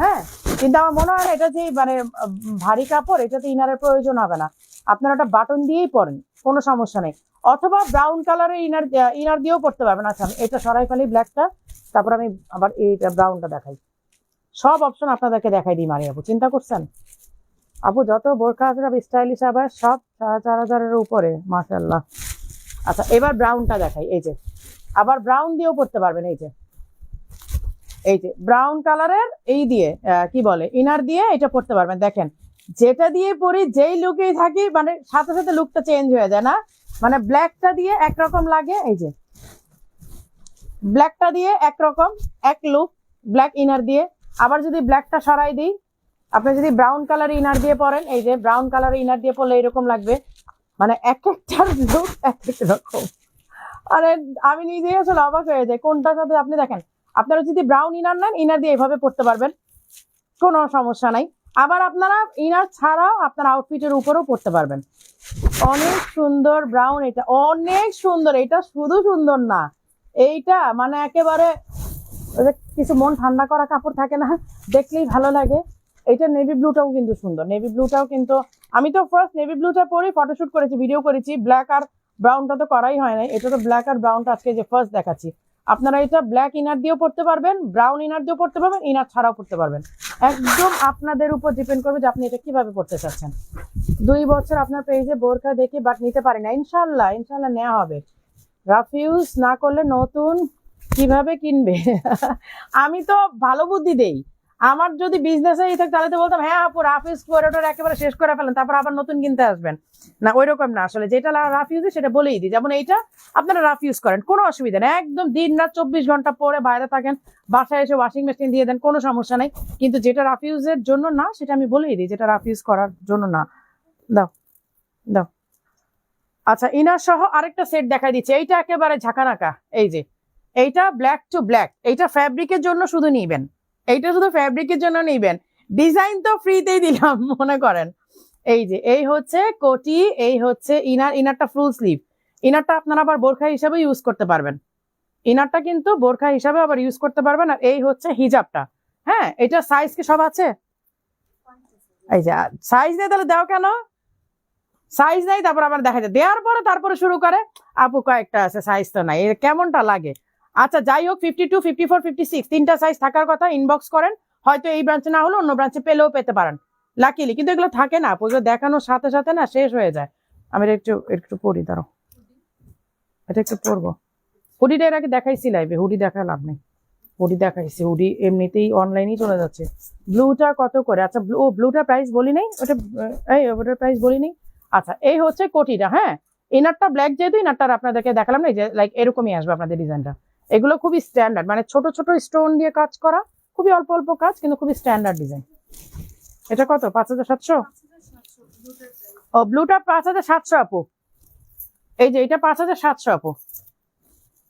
হ্যাঁ কিন্তু আমার মনে হয় না এটা যে মানে ভারী কাপড়, এটাতে ইনারের প্রয়োজন হবে না, আপনারা একটা বাটন দিয়েই পরেন, কোনো সমস্যা নেই। অথবা ব্রাউন কালারের ইনার দিয়েও পড়তে পারবেন। আচ্ছা আমি এটা সরাই ফেলি ব্ল্যাকটা, তারপর আমি আবার এইটা ব্রাউনটা দেখাই, সব অপশন আপনাদেরকে দেখাই দিই মারি আপু, চিন্তা করছেন? আপু যত বোরখা আছে সব স্টাইলিশ আবার সব 4,500-এর উপরে, মাশাআল্লাহ। আচ্ছা এবার ব্রাউনটা দেখাই, এই যে আবার ব্রাউন দিয়েও পড়তে পারবেন, এই যে ব্রাউন কালারের এই দিয়ে কি বলে ইনার দিয়ে এটা পড়তে পারবেন। দেখেন যেটা দিয়ে পরি যেই লুকেই থাকি মানে সাথে সাথে লুকটা চেঞ্জ হয়ে যায় না, মানে ব্ল্যাকটা দিয়ে একরকম লাগে, এই যে ব্ল্যাকটা দিয়ে একরকম এক লুক ব্ল্যাক ইনার দিয়ে, আবার যদি ব্ল্যাকটা সরাই দিই, আপনি যদি ব্রাউন কালার ইনার দিয়ে পরেন, এই যে ব্রাউন কালার ইনার দিয়ে পরলে এরকম লাগবে, মানে এক একটার লুক এক এক রকম। মানে আমি নিজেই আসলে অবাক হয়ে যাই কোনটার সাথে। আপনি দেখেন আপনারা যদি ব্রাউন ইনার নেন, ইনার দিয়ে এভাবে পড়তে পারবেন, কোনো সমস্যা নাই। আবার আপনারা ইনার ছাড়াও আপনার আউটফিটের উপরেও পড়তে পারবেন। অনেক সুন্দর ব্রাউন, এটা অনেক সুন্দর, এটা শুধু সুন্দর না, এইটা মানে একেবারে কিছু মন ঠান্ডা করা কাপড় থাকে না, দেখলেই ভালো লাগে। এইটা নেভি ব্লুটাও কিন্তু সুন্দর, নেভি ব্লুটাও কিন্তু আমি তো ফার্স্ট নেভি ব্লুটা পরে ফটোশুট করেছি, ভিডিও করেছি, ব্ল্যাক আর ব্রাউনটা তো করাই হয় না, এটা তো ব্ল্যাক আর ব্রাউনটা আজকে যে ফার্স্ট দেখাচ্ছি। আপনারা এটা ব্ল্যাক ইনার দিয়েও পড়তে পারবেন, ব্রাউন ইনার দিয়েও পড়তে পারবেন, ইনার ছাড়াও পড়তে পারবেন, একদম আপনাদের উপর ডিপেন্ড করবে যে আপনি এটা কিভাবে পড়তে চাচ্ছেন। 2 বছর আপনার পেজে বোরকা দেখে বাট নিতে পারি না, ইনশাল্লাহ ইনশাল্লাহ নেওয়া হবে। রাফ ইউজ না করলে নতুন কিভাবে কিনবে? আমি তো ভালো বুদ্ধি দেই, আমার যদি বিজনেসে থাকে তাহলে তো বলতাম হ্যাঁ আপু রাফ ইউজ করে ওটা একেবারে শেষ করে ফেলেন, তারপর আবার নতুন কিনতে আসবেন না, ওই রকম না আসলে, যেটা রাফ ইউজে সেটা বলেই দিই। যেমন এইটা আপনারা রাফ ইউজ করেন, কোনো অসুবিধা নেই, একদম দিন রাত 24 ঘন্টা পরে বাইরে থাকেন, বাসায় এসে ওয়াশিং মেশিন দিয়ে দেন, কোনো সমস্যা নেই, কিন্তু যেটা রাফ ইউজের জন্য না সেটা আমি বলেই দিই, যেটা রাফ ইউজ করার জন্য না। দাও দাও। আচ্ছা ইনার সহ আরেকটা সেট দেখাই দিচ্ছে, এইটা একেবারে ঝাঁকানাকা, এই যে এইটা ব্ল্যাক টু ব্ল্যাক, এইটা ফ্যাব্রিকের জন্য শুধু নিবেন, এইটা শুধু ফ্যাব্রিকের জন্য নিবেন, ডিজাইন তো ফ্রিতেই দিলাম মনে করেন, এই যে এই হচ্ছে কোটি, এই হচ্ছে ইনার। ইনারটা full sleeve. ইনারটা আপনারা আবার বোরখা হিসাবে ইউজ করতে পারবেন। ইনারটা কিন্তু বোরখা হিসাবে আবার ইউজ করতে পারবেন। আর এই হচ্ছে হিজাবটা। হ্যাঁ, এটা সাইজ কি সব আছে? এই যে সাইজ নেই, তাহলে দাও কেন? সাইজ নেই, তারপর আবার দেখা যায় দেওয়ার পরে তারপরে শুরু করে আপু কয়েকটা আছে, সাইজ তো নাই, কেমনটা লাগে? আচ্ছা যাই হোক, 52, 54, 56 তিনটা সাইজ থাকার কথা। ইনবক্স করেন, হয়তো এই ব্রাঞ্চে না হলে অন্য ব্রাঞ্চে পেলেও পেতে পারেন লাকিলি। কিন্তু এগুলো থাকে না, পুজো দেখানোর সাথে সাথে না শেষ হয়ে যায়। আমি একটু একটু পরি, দাঁড়ো, এটা একটু পরবো। হুডিটা এর আগে দেখাইছি লাইভে, হুডি দেখা লাভ নেই। হুডি দেখাইছি, হুডি এমনিতেই অনলাইনেই চলে যাচ্ছে। ব্লুটা কত করে? আচ্ছা ব্লুটা প্রাইস বলি নাই, ওটার প্রাইস বলি নাই। আচ্ছা এই হচ্ছে কোটিটা। হ্যাঁ, ইনারটা ব্ল্যাক, যেহেতু ইনারটা আপনাদেরকে দেখালাম না, যে লাইক এরকমই আসবে আপনাদের ডিজাইনটা। এগুলো খুবই স্ট্যান্ডার্ড, মানে ছোট ছোট স্টোন দিয়ে কাজ করা, খুবই অল্প অল্প কাজ, কিন্তু খুবই স্ট্যান্ডার্ড ডিজাইন। এটা কত? 5700। ও ব্লুটা 5700 আপু। এই যে এটা 5700 আপু।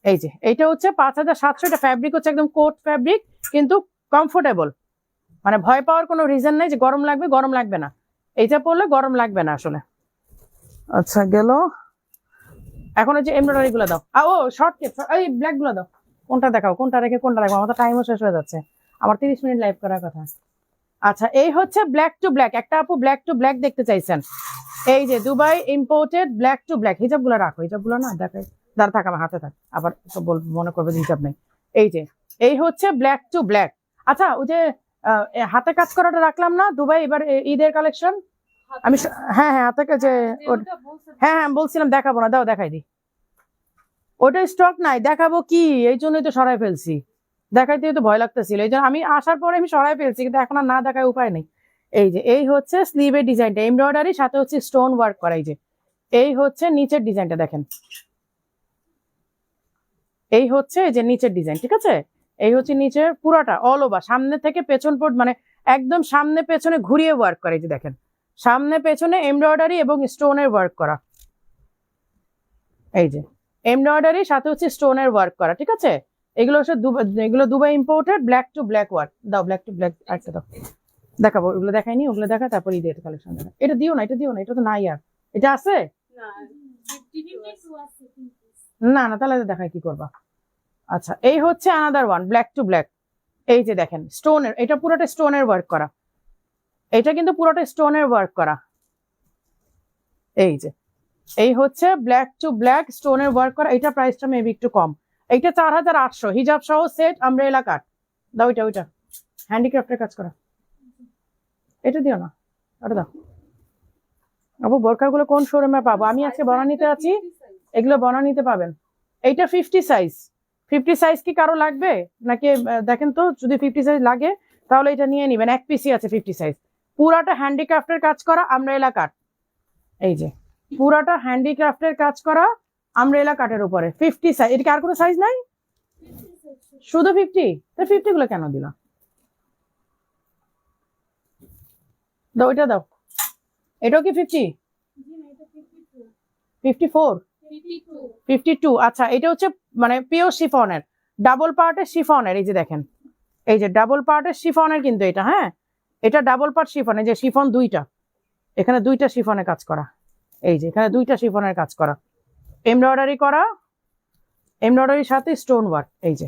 এই যে এইটা হচ্ছে 5700। এটা ফ্যাব্রিক হচ্ছে একদম কোট ফ্যাব্রিক, কিন্তু কমফোর্টেবল, মানে ভয় পাওয়ার কোনো রিজন নেই যে গরম লাগবে, গরম লাগবে না। এইটা পরলে গরম লাগবে না আসলে। আচ্ছা গেল। এখন ওই যে এমব্রয়ডারি গুলো দাও। ও শর্ট কেপ, এই ব্ল্যাক গুলো দাও। কোনটা দেখাও, কোনটা রেখে কোনটা রাখবো? আমার তো টাইমও শেষ হয়ে যাচ্ছে, আমার 30 মিনিট লাইভ করার কথা। আচ্ছা এই হচ্ছে ব্ল্যাক টু ব্ল্যাক। একটা আপু ব্ল্যাক টু ব্ল্যাক দেখতে চাইছেন। এই যে Dubai imported black to black. হিজাব গুলো রাখো, হিজাব গুলো না দেখাই, দাঁড়া থাক, আমার হাতে থাক, আবার তো মনে করবে যে হিজাব নেই। এই যে এই হচ্ছে ব্ল্যাক টু ব্ল্যাক। আচ্ছা ওই যে হাতে কাজ করাটা রাখলাম না দুবাই এবার ঈদের কালেকশন। আমি হ্যাঁ হ্যাঁ হাতে কাজে, হ্যাঁ হ্যাঁ বলছিলাম দেখাবো না, দাও দেখাই দিই। ওটা স্টক নাই, দেখাবো কি, এই জন্যই তো সরাই ফেলছি। দেখাইতে তো ভয় লাগতেছিল, এই জন্য আমি আসার পরে আমি সরাই ফেলছি, কিন্তু এখন আর না দেখায় উপায় নেই। এই যে এই হচ্ছে স্লিভের ডিজাইনটা, এমব্রয়ডারি সাথে হচ্ছে স্টোন ওয়ার্ক করা। এই যে এই হচ্ছে নিচের ডিজাইনটা দেখেন, এই হচ্ছে এই যে নিচের ডিজাইন, ঠিক আছে? এই হচ্ছে নিচের পুরাটা অল ওভার, সামনে থেকে পেছন পর্যন্ত, মানে একদম সামনে পেছনে ঘুরিয়ে ওয়ার্ক করে। এই যে দেখেন, সামনে পেছনে এমব্রয়ডারি এবং স্টোনের ওয়ার্ক করা। এই যে এমব্রয়ডারি সাথে হচ্ছে স্টোনের ওয়ার্ক করা, ঠিক আছে? এগুলো হচ্ছে এগুলো Dubai imported black to black work. দাও ব্ল্যাক টু ব্ল্যাক একটা দাও, দেখাবো। ওগুলো দেখাইনি, ওগুলো দেখা, তারপর ঈদের কালেকশন দেখা। এটা দিও না, এটা দিও না, এটা তো নাই আর। এটা আছে না? না তাহলে দেখাই কি করবা? আচ্ছা এই হচ্ছে another one black to black. এই যে দেখেন স্টোনের, এটা পুরোটা স্টোনের ওয়ার্ক করা। এটা কিন্তু পুরোটা স্টোনের ওয়ার্ক করা। এই যে এই হচ্ছে ব্ল্যাক টু ব্ল্যাক স্টোনের ওয়ার্ক করা। এটা প্রাইসটা মেবি একটু কম। এইটা 4800 হিজাব সহ সেট, আমব্রেলা কাট। দাও ওইটা, ওইটা হ্যান্ডিক্রাফটের কাজ করা। এটা দিও না, ওটা দাও। আপু বোরখাগুলো কোন শোরুমে পাবো? আমি আজকে বনানীতে আছি, এগুলো বনানীতে পাবেন। এইটা 50 সাইজ। 50 সাইজ কি কারো লাগবে নাকি? দেখেন তো, যদি 50 সাইজ লাগে তাহলে এটা নিয়ে নিবেন, এক পিসি আছে 50 সাইজ। পুরাটা হ্যান্ডিক্রাফটের কাজ করা আমব্রেলা কাট। এই যে পুরাটা হ্যান্ডিক্রাফটের কাজ করা আমব্রেলা কাটের উপরে 50 সাইজ। এটা কি আর কোনো সাইজ নাই? শুধু 50? তো 50 গুলো কেন দিল? দাও ওইটা দাও। এটাও কি 50? 54? 52। আচ্ছা এটা হচ্ছে মানে পিওর শিফনের, ডাবল পার্টের শিফনের। এই যে দেখেন, এই যে ডাবল পার্টের শিফনের, কিন্তু এটা, হ্যাঁ এটা ডাবল পার্ট শিফন। এই যে শিফন দুইটা, এখানে দুইটা শিফনের কাজ করা। এই যে এখানে দুইটা শিফনের কাজ করা, এমব্রয়ডারি করা, এমব্রয়ডারির সাথে স্টোন ওয়ার্ক। এই যে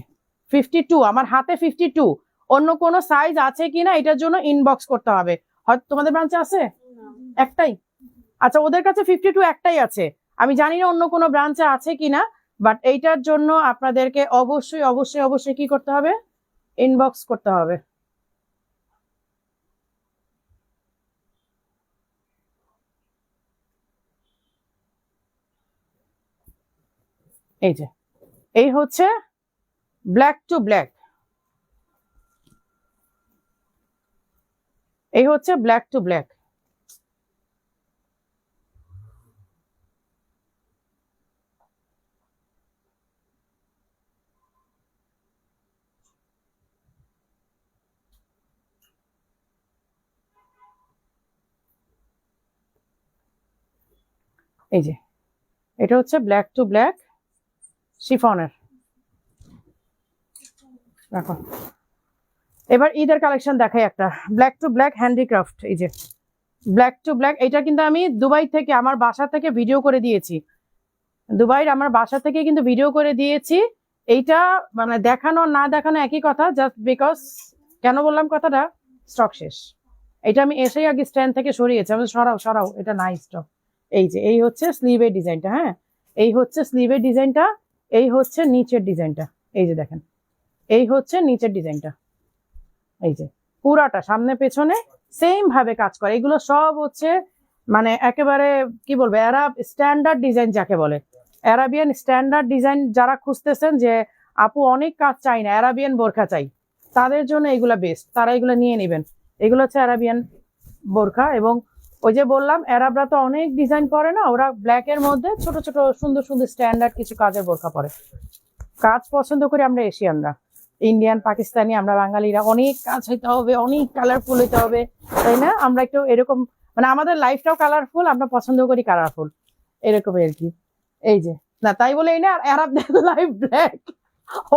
52, আমার হাতে 52। অন্য কোনো সাইজ আছে কিনা এটার জন্য ইনবক্স করতে হবে। হয়তো তোমাদের ব্রাঞ্চে আছে একটাই? আচ্ছা ওদের কাছে 52 একটাই আছে, আমি জানি না অন্য কোনো ব্রাঞ্চে আছে কিনা, বাট এইটার জন্য আপনাদেরকে অবশ্যই অবশ্যই অবশ্যই কি করতে হবে? ইনবক্স করতে হবে। এই যে এই হচ্ছে ব্ল্যাক টু ব্ল্যাক, এই হচ্ছে ব্ল্যাক টু ব্ল্যাক। এই যে এটা হচ্ছে ব্ল্যাক টু ব্ল্যাক শিফনের। রাখো। এবার ঈদের কালেকশন দেখাই একটা ব্ল্যাক টু ব্ল্যাক হ্যান্ডিক্রাফট। এই যে ব্ল্যাক টু ব্ল্যাক, এটা কিন্তু আমি দুবাই থেকে আমার বাসা থেকে ভিডিও করে দিয়েছি, দুবাইয়ের আমার বাসা থেকে কিন্তু ভিডিও করে দিয়েছি। এইটা মানে দেখানো না দেখানো একই কথা, জাস্ট বিকজ কেন বললাম কথাটা, স্টক শেষ। এটা আমি এসেই আগে স্ট্যান্ড থেকে সরিয়েছি, আমি সরাও সরাও, এটা নাই স্টক। এই যে এই হচ্ছে স্লিভের ডিজাইনটা, হ্যাঁ এই হচ্ছে স্লিভের ডিজাইনটা, এই হচ্ছে নিচের ডিজাইনটা, এই যে দেখেন এই হচ্ছে নিচের ডিজাইনটা, এই যে পুরাটা সামনে পেছনে সেম ভাবে কাজ করে। এগুলো সব হচ্ছে মানে একেবারে কি বলবো, অ্যারাব স্ট্যান্ডার্ড ডিজাইন যাকে বলে, অ্যারাবিয়ান স্ট্যান্ডার্ড ডিজাইন যারা খুঁজতেছেন যে আপু অনেক কাজ চাই না, অ্যারাবিয়ান বোরখা চাই, তাদের জন্য এগুলা বেস্ট, তারা এগুলো নিয়ে নেবেন। এগুলো হচ্ছে অ্যারাবিয়ান বোরখা। এবং ওই যে বললাম অ্যারাবরা তো অনেক ডিজাইন পরে না, ওরা ব্ল্যাক এর মধ্যে ছোট ছোট সুন্দর সুন্দর স্ট্যান্ডার্ড কিছু কাজের বোরখা পরে। কাজ পছন্দ করি আমরা এশিয়ানরা, ইন্ডিয়ান পাকিস্তানি, আমরা বাঙালিরা অনেক কাজ হইতে হবে, অনেক কালারফুল হইতে হবে, তাই না? আমরা একটু এরকম মানে আমাদের লাইফটাও কালারফুল, আমরা পছন্দ করি কালারফুল, এরকমই আর কি। এই যে না তাই বলে এই না আরবদের লাইফ ব্ল্যাক,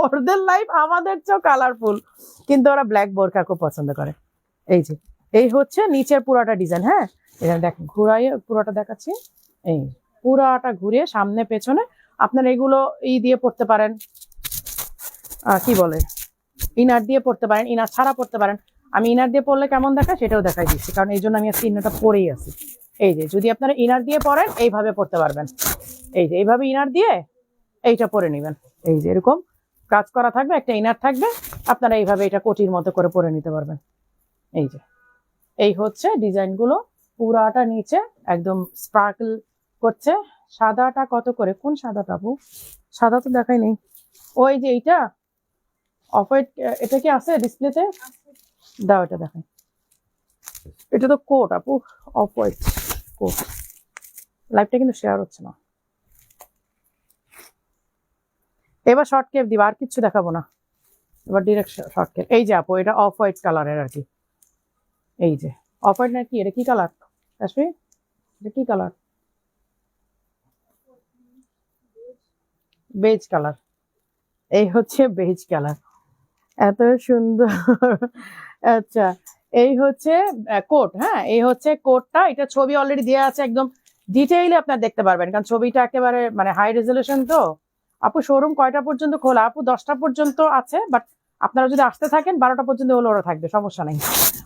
ওদের লাইফ আমাদের চেয়েও কালারফুল, কিন্তু ওরা ব্ল্যাক বোরকা খুব পছন্দ করে। এই যে এই হচ্ছে নিচের পুরাটা ডিজাইন, হ্যাঁ এখানে দেখেন ঘুরাইয়ে পুরাটা দেখাচ্ছি, এই পুরাটা ঘুরিয়ে সামনে পেছনে আপনারা এগুলো দিয়ে পড়তে পারেন, কি বলে ইনার দিয়ে পড়তে পারেন, ইনার ছাড়া পড়তে পারেন। আমি ইনার দিয়ে পড়লে কেমন দেখায় সেটাও দেখাই দিচ্ছি, কারণ এই জন্য আমি আজকে ইনারটা পরেই আছি। এই যে যদি আপনারা ইনার দিয়ে পড়েন এইভাবে পড়তে পারবেন, এই যে এইভাবে ইনার দিয়ে এইটা পরে নেবেন, এই যে এরকম কাজ করা থাকবে, একটা ইনার থাকবে, আপনারা এইভাবে এটা কোটির মতো করে পরে নিতে পারবেন। এই যে এই হচ্ছে ডিজাইনগুলো, পুরাটা নিচে একদম স্পার্কল করছে। সাদাটা কত করে, কোন সাদাটা আপু? সাদা তো দেখাই নেই, ওই যে এইটা অফ হোয়াইট, এটা কি আছে ডিসপ্লেতে? দাও এটা দেখাই, এটা তো কোট আপু, অফ হোয়াইট কোট। লাইভটা কিন্তু শেয়ার হচ্ছে না, এবার শর্ট কেপ দিবা, আর কিছু দেখাবো না, এবার ডিরেক্ট শর্ট কেপ। এই যে আপু এটা অফ হোয়াইট কালারের আর কি, এই যে অফ হোয়াইট না কি, এটা কি কালার আসবে, এটা কি কালার? বেজ কালার, এই হচ্ছে বেজ কালার, এত সুন্দর। আচ্ছা এই হচ্ছে কোট, হ্যাঁ এই হচ্ছে কোটটা, এটা ছবি অলরেডি দেওয়া আছে, একদম ডিটেইলে আপনারা দেখতে পারবেন, কারণ ছবিটা একেবারে মানে হাই রেজলিউশন তো। আপু শোরুম কয়টা পর্যন্ত খোলা? আপু 10টা পর্যন্ত আছে, বাট আপনারা যদি আসতে থাকেন 12টা পর্যন্ত হলে ওরা থাকবে, সমস্যা নেই,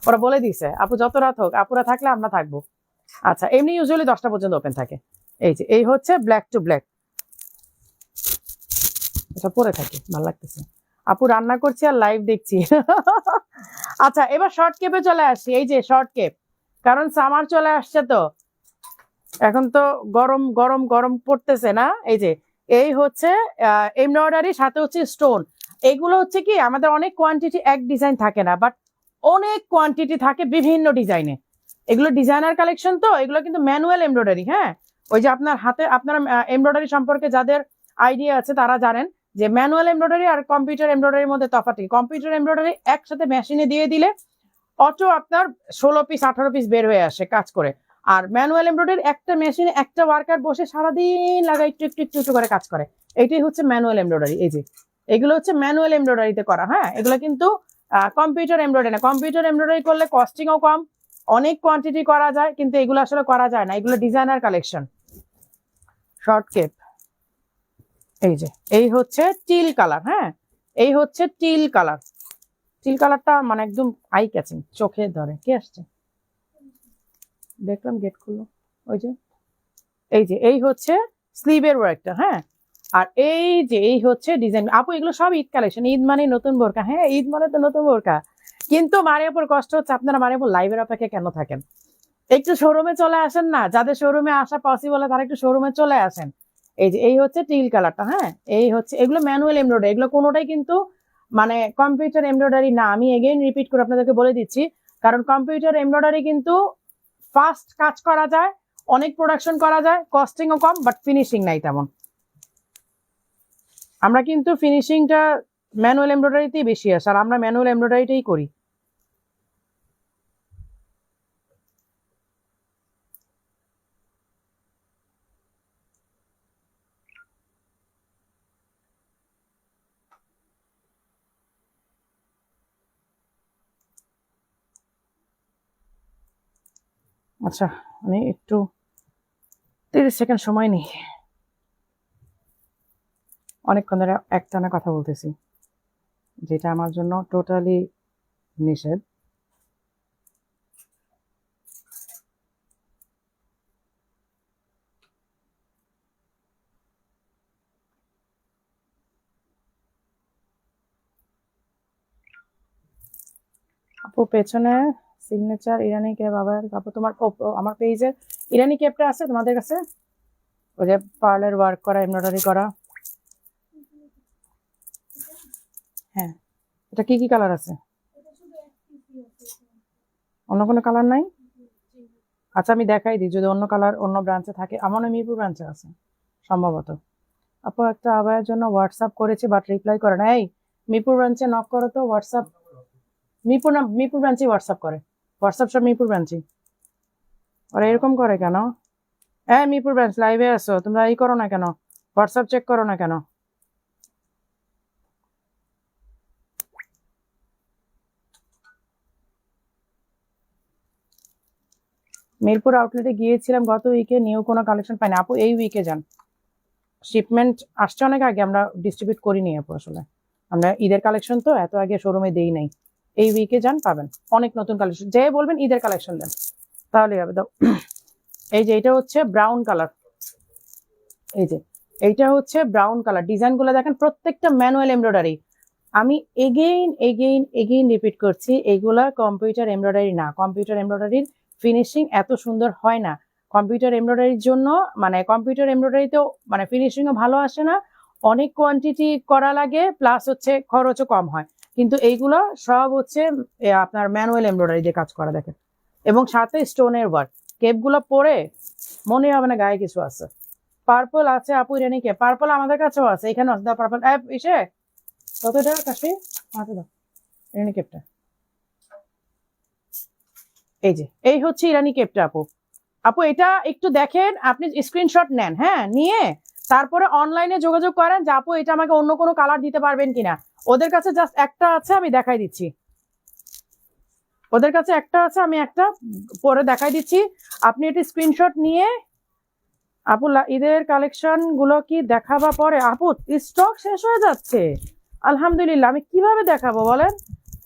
ওরা বলে দিছে আপু যত রাত হোক আপুরা থাকলে আমরা থাকবো। আচ্ছা এমনি ইউজুয়ালি 10টা পর্যন্ত ওপেন থাকে। এই যে এই হচ্ছে ব্ল্যাক টু ব্ল্যাক, এটা পরে থাকে, ভালো লাগতেছে। আপু রান্না করছি আর লাইভ দেখছি। আচ্ছা এবার শর্ট কেপে চলে আসি, এই যে শর্ট কেপ, কারণ সামার চলে আসছে তো, এখন তো গরম গরম গরম পড়তেছে না। এই যে এই হচ্ছে এমব্রয়ডারি, সাথে হচ্ছে স্টোন। এগুলো হচ্ছে কি আমাদের অনেক কোয়ান্টিটি, এক ডিজাইন থাকে না, বাট অনেক কোয়ান্টিটি থাকে বিভিন্ন ডিজাইনে। এগুলো ডিজাইনার কালেকশন তো, এগুলো কিন্তু ম্যানুয়াল এমব্রয়ডারি, হ্যাঁ ওই যে আপনার হাতে, আপনার এমব্রয়ডারি সম্পর্কে যাদের আইডিয়া আছে তারা জানেন যে ম্যানুয়াল এমব্রয়ডারি আর কম্পিউটার এমব্রয়ডারির মধ্যে তফাৎ কি। কম্পিউটার এমব্রয়ডারি একসাথে মেশিনে দিয়ে দিলে অটো আপনার 16 পিস 18 পিস বের হয়ে আসে কাজ করে, আর ম্যানুয়াল এমব্রয়ডারি একটা মেশিনে একটা ওয়ার্কার বসে সারাদিন লাগা একটু একটু একটু একটু করে কাজ করে, এটাই হচ্ছে ম্যানুয়াল এমব্রয়ডারি। এই যে এগুলো হচ্ছে ম্যানুয়াল এমব্রয়ডারিতে করা, হ্যাঁ এগুলো কিন্তু কম্পিউটার এমব্রয়ডারি না। কম্পিউটার এমব্রয়ডারি করলে কস্টিংও কম, অনেক কোয়ান্টিটি করা যায়, কিন্তু এগুলো আসলে করা যায় না, এগুলো ডিজাইনার কালেকশন। শর্ট কেপ, এই যে এই হচ্ছে টিল কালার, হ্যাঁ এই হচ্ছে টিল কালার, টিল কালারটা মানে একদম আই ক্যাচিং, চোখে ধরে। কে আসছে দেখলাম, গেট খুললো, ওই যে এই যে এই হচ্ছে স্লিভের ওয়ার্কটা, হ্যাঁ আর এই যে এই হচ্ছে ডিজাইন। আপু এগুলো সব ঈদ কালেকশন, ঈদ মানে নতুন বোরকা, হ্যাঁ ঈদ মানে তো নতুন বোরকা, কিন্তু মারিয়াপুর কষ্ট হচ্ছে, আপনারা মারিয়াপুর লাইভের অপেক্ষা কেন থাকেন? একটু শোরুমে চলে আসেন না, যাদের শোরুমে আসা পসিবল তারা একটু শোরুমে চলে আসেন। এই যে এই হচ্ছে টিল কালারটা, হ্যাঁ এই হচ্ছে, এগুলো ম্যানুয়াল এমব্রয়ডারি, এগুলো কোনোটাই কিন্তু মানে কম্পিউটার এমব্রয়ডারি না। আমি এগেইন রিপিট করে আপনাদেরকে বলে দিচ্ছি, কারণ কম্পিউটার এমব্রয়ডারি কিন্তু ফাস্ট কাজ করা যায়, অনেক প্রোডাকশন করা যায়, কস্টিংও কম, বাট ফিনিশিং নাই তেমন। আমরা কিন্তু ফিনিশিংটা ম্যানুয়াল এমব্রয়ডারিতেই বেশি আসে, আর আমরা ম্যানুয়াল এমব্রয়ডারিটাই করি। আচ্ছা, আমি একটু 30 সেকেন্ড সময় নিই। অনেকক্ষণ ধরে একটানা কথা বলতেছি, যেটা আমার জন্য টোটালি নিষেধ। আপু পেছনে সিগনেচার ইরানি কেপ আবার আপু তোমার আমার পেজে ইরানি কেপটা আছে তোমাদের কাছে? ওই যে পার্লার ওয়ার্ক করা, এমব্রয়ডারি করা। হ্যাঁ, এটা কি কি কালার আছে? অন্য কোনো কালার নাই? আচ্ছা, আমি দেখাই দিই যদি অন্য কালার অন্য ব্রাঞ্চে থাকে। আমার মিরপুর ব্রাঞ্চে আছে সম্ভবত। আপু একটা আবায়ের জন্য হোয়াটসঅ্যাপ করেছি বাট রিপ্লাই করে না। এই মিরপুর ব্রাঞ্চে নক করো তো হোয়াটসঅ্যাপ। মিরপুর ব্রাঞ্চে হোয়াটসঅ্যাপ করে। হোয়াটসঅ্যাপ সব মিরপুর ব্রাঞ্চে। ওরা এরকম করে কেন? হ্যাঁ, মিরপুর ব্রাঞ্চ লাইভে আসো, তোমরা এই করো না কেন? হোয়াটসঅ্যাপ চেক করো না কেন? মিরপুর আউটলেটে গিয়েছিলাম গত উইকে, নিউ কোনো কালেকশন পাইনি। আপু এই উইকে যান, শিপমেন্ট আসছে অনেক আগে, আমরা ডিস্ট্রিবিউট করিনি আপু। আসলে আমরা ঈদের কালেকশন তো এত আগে শোরুমে দেই নাই। এই উইকে যান, পাবেন অনেক নতুন কালেকশন। যে বলবেন ঈদের কালেকশন দেন তাহলেই হবে। দাও, এই যে এটা হচ্ছে ব্রাউন কালার। এই যে এইটা হচ্ছে ব্রাউন কালার। ডিজাইন গুলো দেখেন, প্রত্যেকটা ম্যানুয়াল এমব্রয়ডারি। আমি এগেইন এগেইন এগেইন রিপিট করছি, এগুলা কম্পিউটার এমব্রয়ডারি না। কম্পিউটার এমব্রয়ডারির ফিনিশিং এত সুন্দর হয় না। কম্পিউটার এমব্রয়ডারির জন্য মানে কম্পিউটার এমব্রয়ডারিতেও মানে ফিনিশিংও ভালো আসে না, অনেক কোয়ান্টিটি করা লাগে, প্লাস হচ্ছে খরচও কম হয়। কিন্তু এইগুলো সব হচ্ছে আপনার ম্যানুয়াল এমব্রয়ডারি দিয়ে কাজ করা, দেখেন। এবং সাথে স্টোনের ওয়ার্ক। কেপগুলো পরে মনে হবে না গায়ে কিছু আছে। পার্পল আছে আপু ইরানিকে, পার্পল আমাদের কাছেও আছে, এখানে আছে। দাও পার্পল এসে কত টাকা কাশি হাতে দাও ইরানি কেপটা। এই যে এই হচ্ছে ইরানি কেপটা আপু। আপু এটা একটু দেখেন, আপনি স্ক্রিনশট নেন, হ্যাঁ, নিয়ে তারপরে অনলাইনে যোগাযোগ করেন যে আপু এটা আমাকে অন্য কোনো কালার দিতে পারবেন কিনা। ওদের কাছে জাস্ট একটা আছে, আমি দেখাই দিচ্ছি। ওদের কাছে একটা আছে, আমি একটা পরে দেখাই দিচ্ছি। আপনি এটা স্ক্রিনশট নিয়ে আপু ঈদের কালেকশন গুলো কি দেখাবা পরে? আপু স্টক শেষ হয়ে যাচ্ছে আলহামদুলিল্লাহ, আমি কিভাবে দেখাবো বলেন?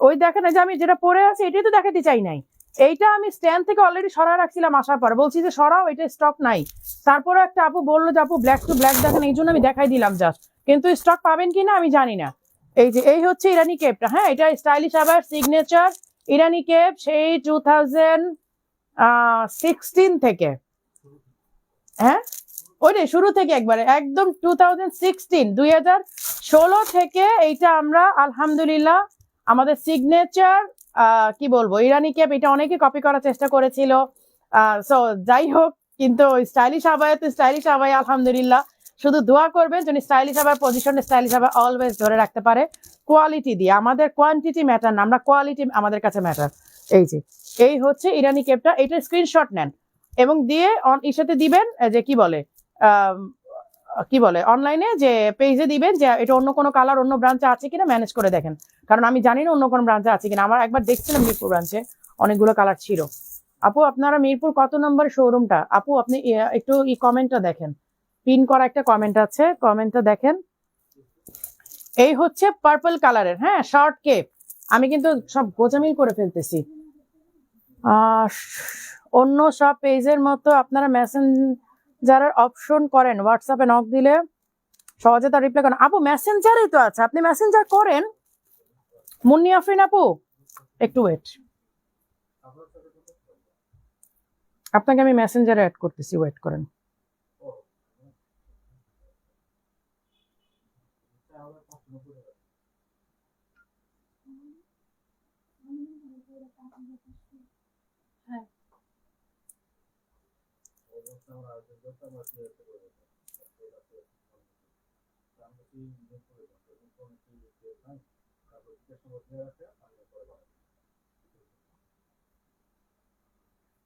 ওই দেখেন যে আমি যেটা পরে আছি এটাই তো দেখাতে চাই নাই। এইটা আমি স্ট্যান্ড থেকে অলরেডি সরাই রাখছিলাম, আসার পর বলছি যে সরাও, এটা স্টক নাই। তারপরে একটা আপু বললো যে আপু ব্ল্যাক টু ব্ল্যাক দেখেন, এই জন্য আমি দেখাই দিলাম জাস্ট। কিন্তু স্টক পাবেন কিনা আমি জানি না। এই যে এই হচ্ছে ইরানি কেপটা, হ্যাঁ, এটা স্টাইলিশ আবার সিগনেচার ইরানি কেপ, সেই 2016 থেকে। হ্যাঁ, ওই যে শুরু থেকে একবারে একদম 2016 থেকে এইটা আমরা আলহামদুলিল্লাহ আমাদের সিগনেচার কি বলবো ইরানি ক্যাপ, এটা অনেকে কপি করার চেষ্টা করেছিল। সো যাই হোক, কিন্তু স্টাইলিশ আবায়া তো স্টাইলিশ আবায়া আলহামদুলিল্লাহ। শুধু দোয়া করবেন যেন স্টাইলিশ আবার পজিশনে স্টাইলিশ আবার অলওয়েজ ধরে রাখতে পারে কোয়ালিটি দিয়ে। আমাদের কোয়ান্টিটি ম্যাটার না, আমরা কোয়ালিটি আমাদের কাছে ম্যাটার। এই যে এই হচ্ছে ইরানি ক্যাপটা, এটা স্ক্রিনশট নেন এবং দিয়ে এর সাথে দিবেন যে কি বলে অনলাইনে যে পেজে দিবেন যে এটা অন্য কোনো কালার অন্য ব্রাঞ্চে আছে কিনা ম্যানেজ করে দেখেন। কারণ আমি জানি না অন্য কোনো ব্রাঞ্চে আছে কিনা। আমার একবার দেখছিলাম মিরপুর ব্রাঞ্চে অনেকগুলো কালার ছিল। আপু আপনারা মিরপুর কত নম্বর শোরুমটা? আপু আপনি একটু কমেন্টটা দেখেন, পিন করা একটা কমেন্ট আছে, কমেন্টটা দেখেন। এই হচ্ছে পার্পল কালারের, হ্যাঁ, শর্ট কেপ। আমি কিন্তু সব গোজামিল করে ফেলতেছি। অন্য সব পেজের মতো আপনারা মেসেঞ্জারের অপশন করেন, হোয়াটসঅ্যাপে নক দিলে সহজে তার রিপ্লাই করেন। আপু মেসেঞ্জারই তো আছে, আপনি মেসেঞ্জার করেন। মুন্নি আফরিন আপু একটু ওয়েট, আপনাকে আমি মেসেঞ্জারে অ্যাড করতেছি, ওয়েট করেন।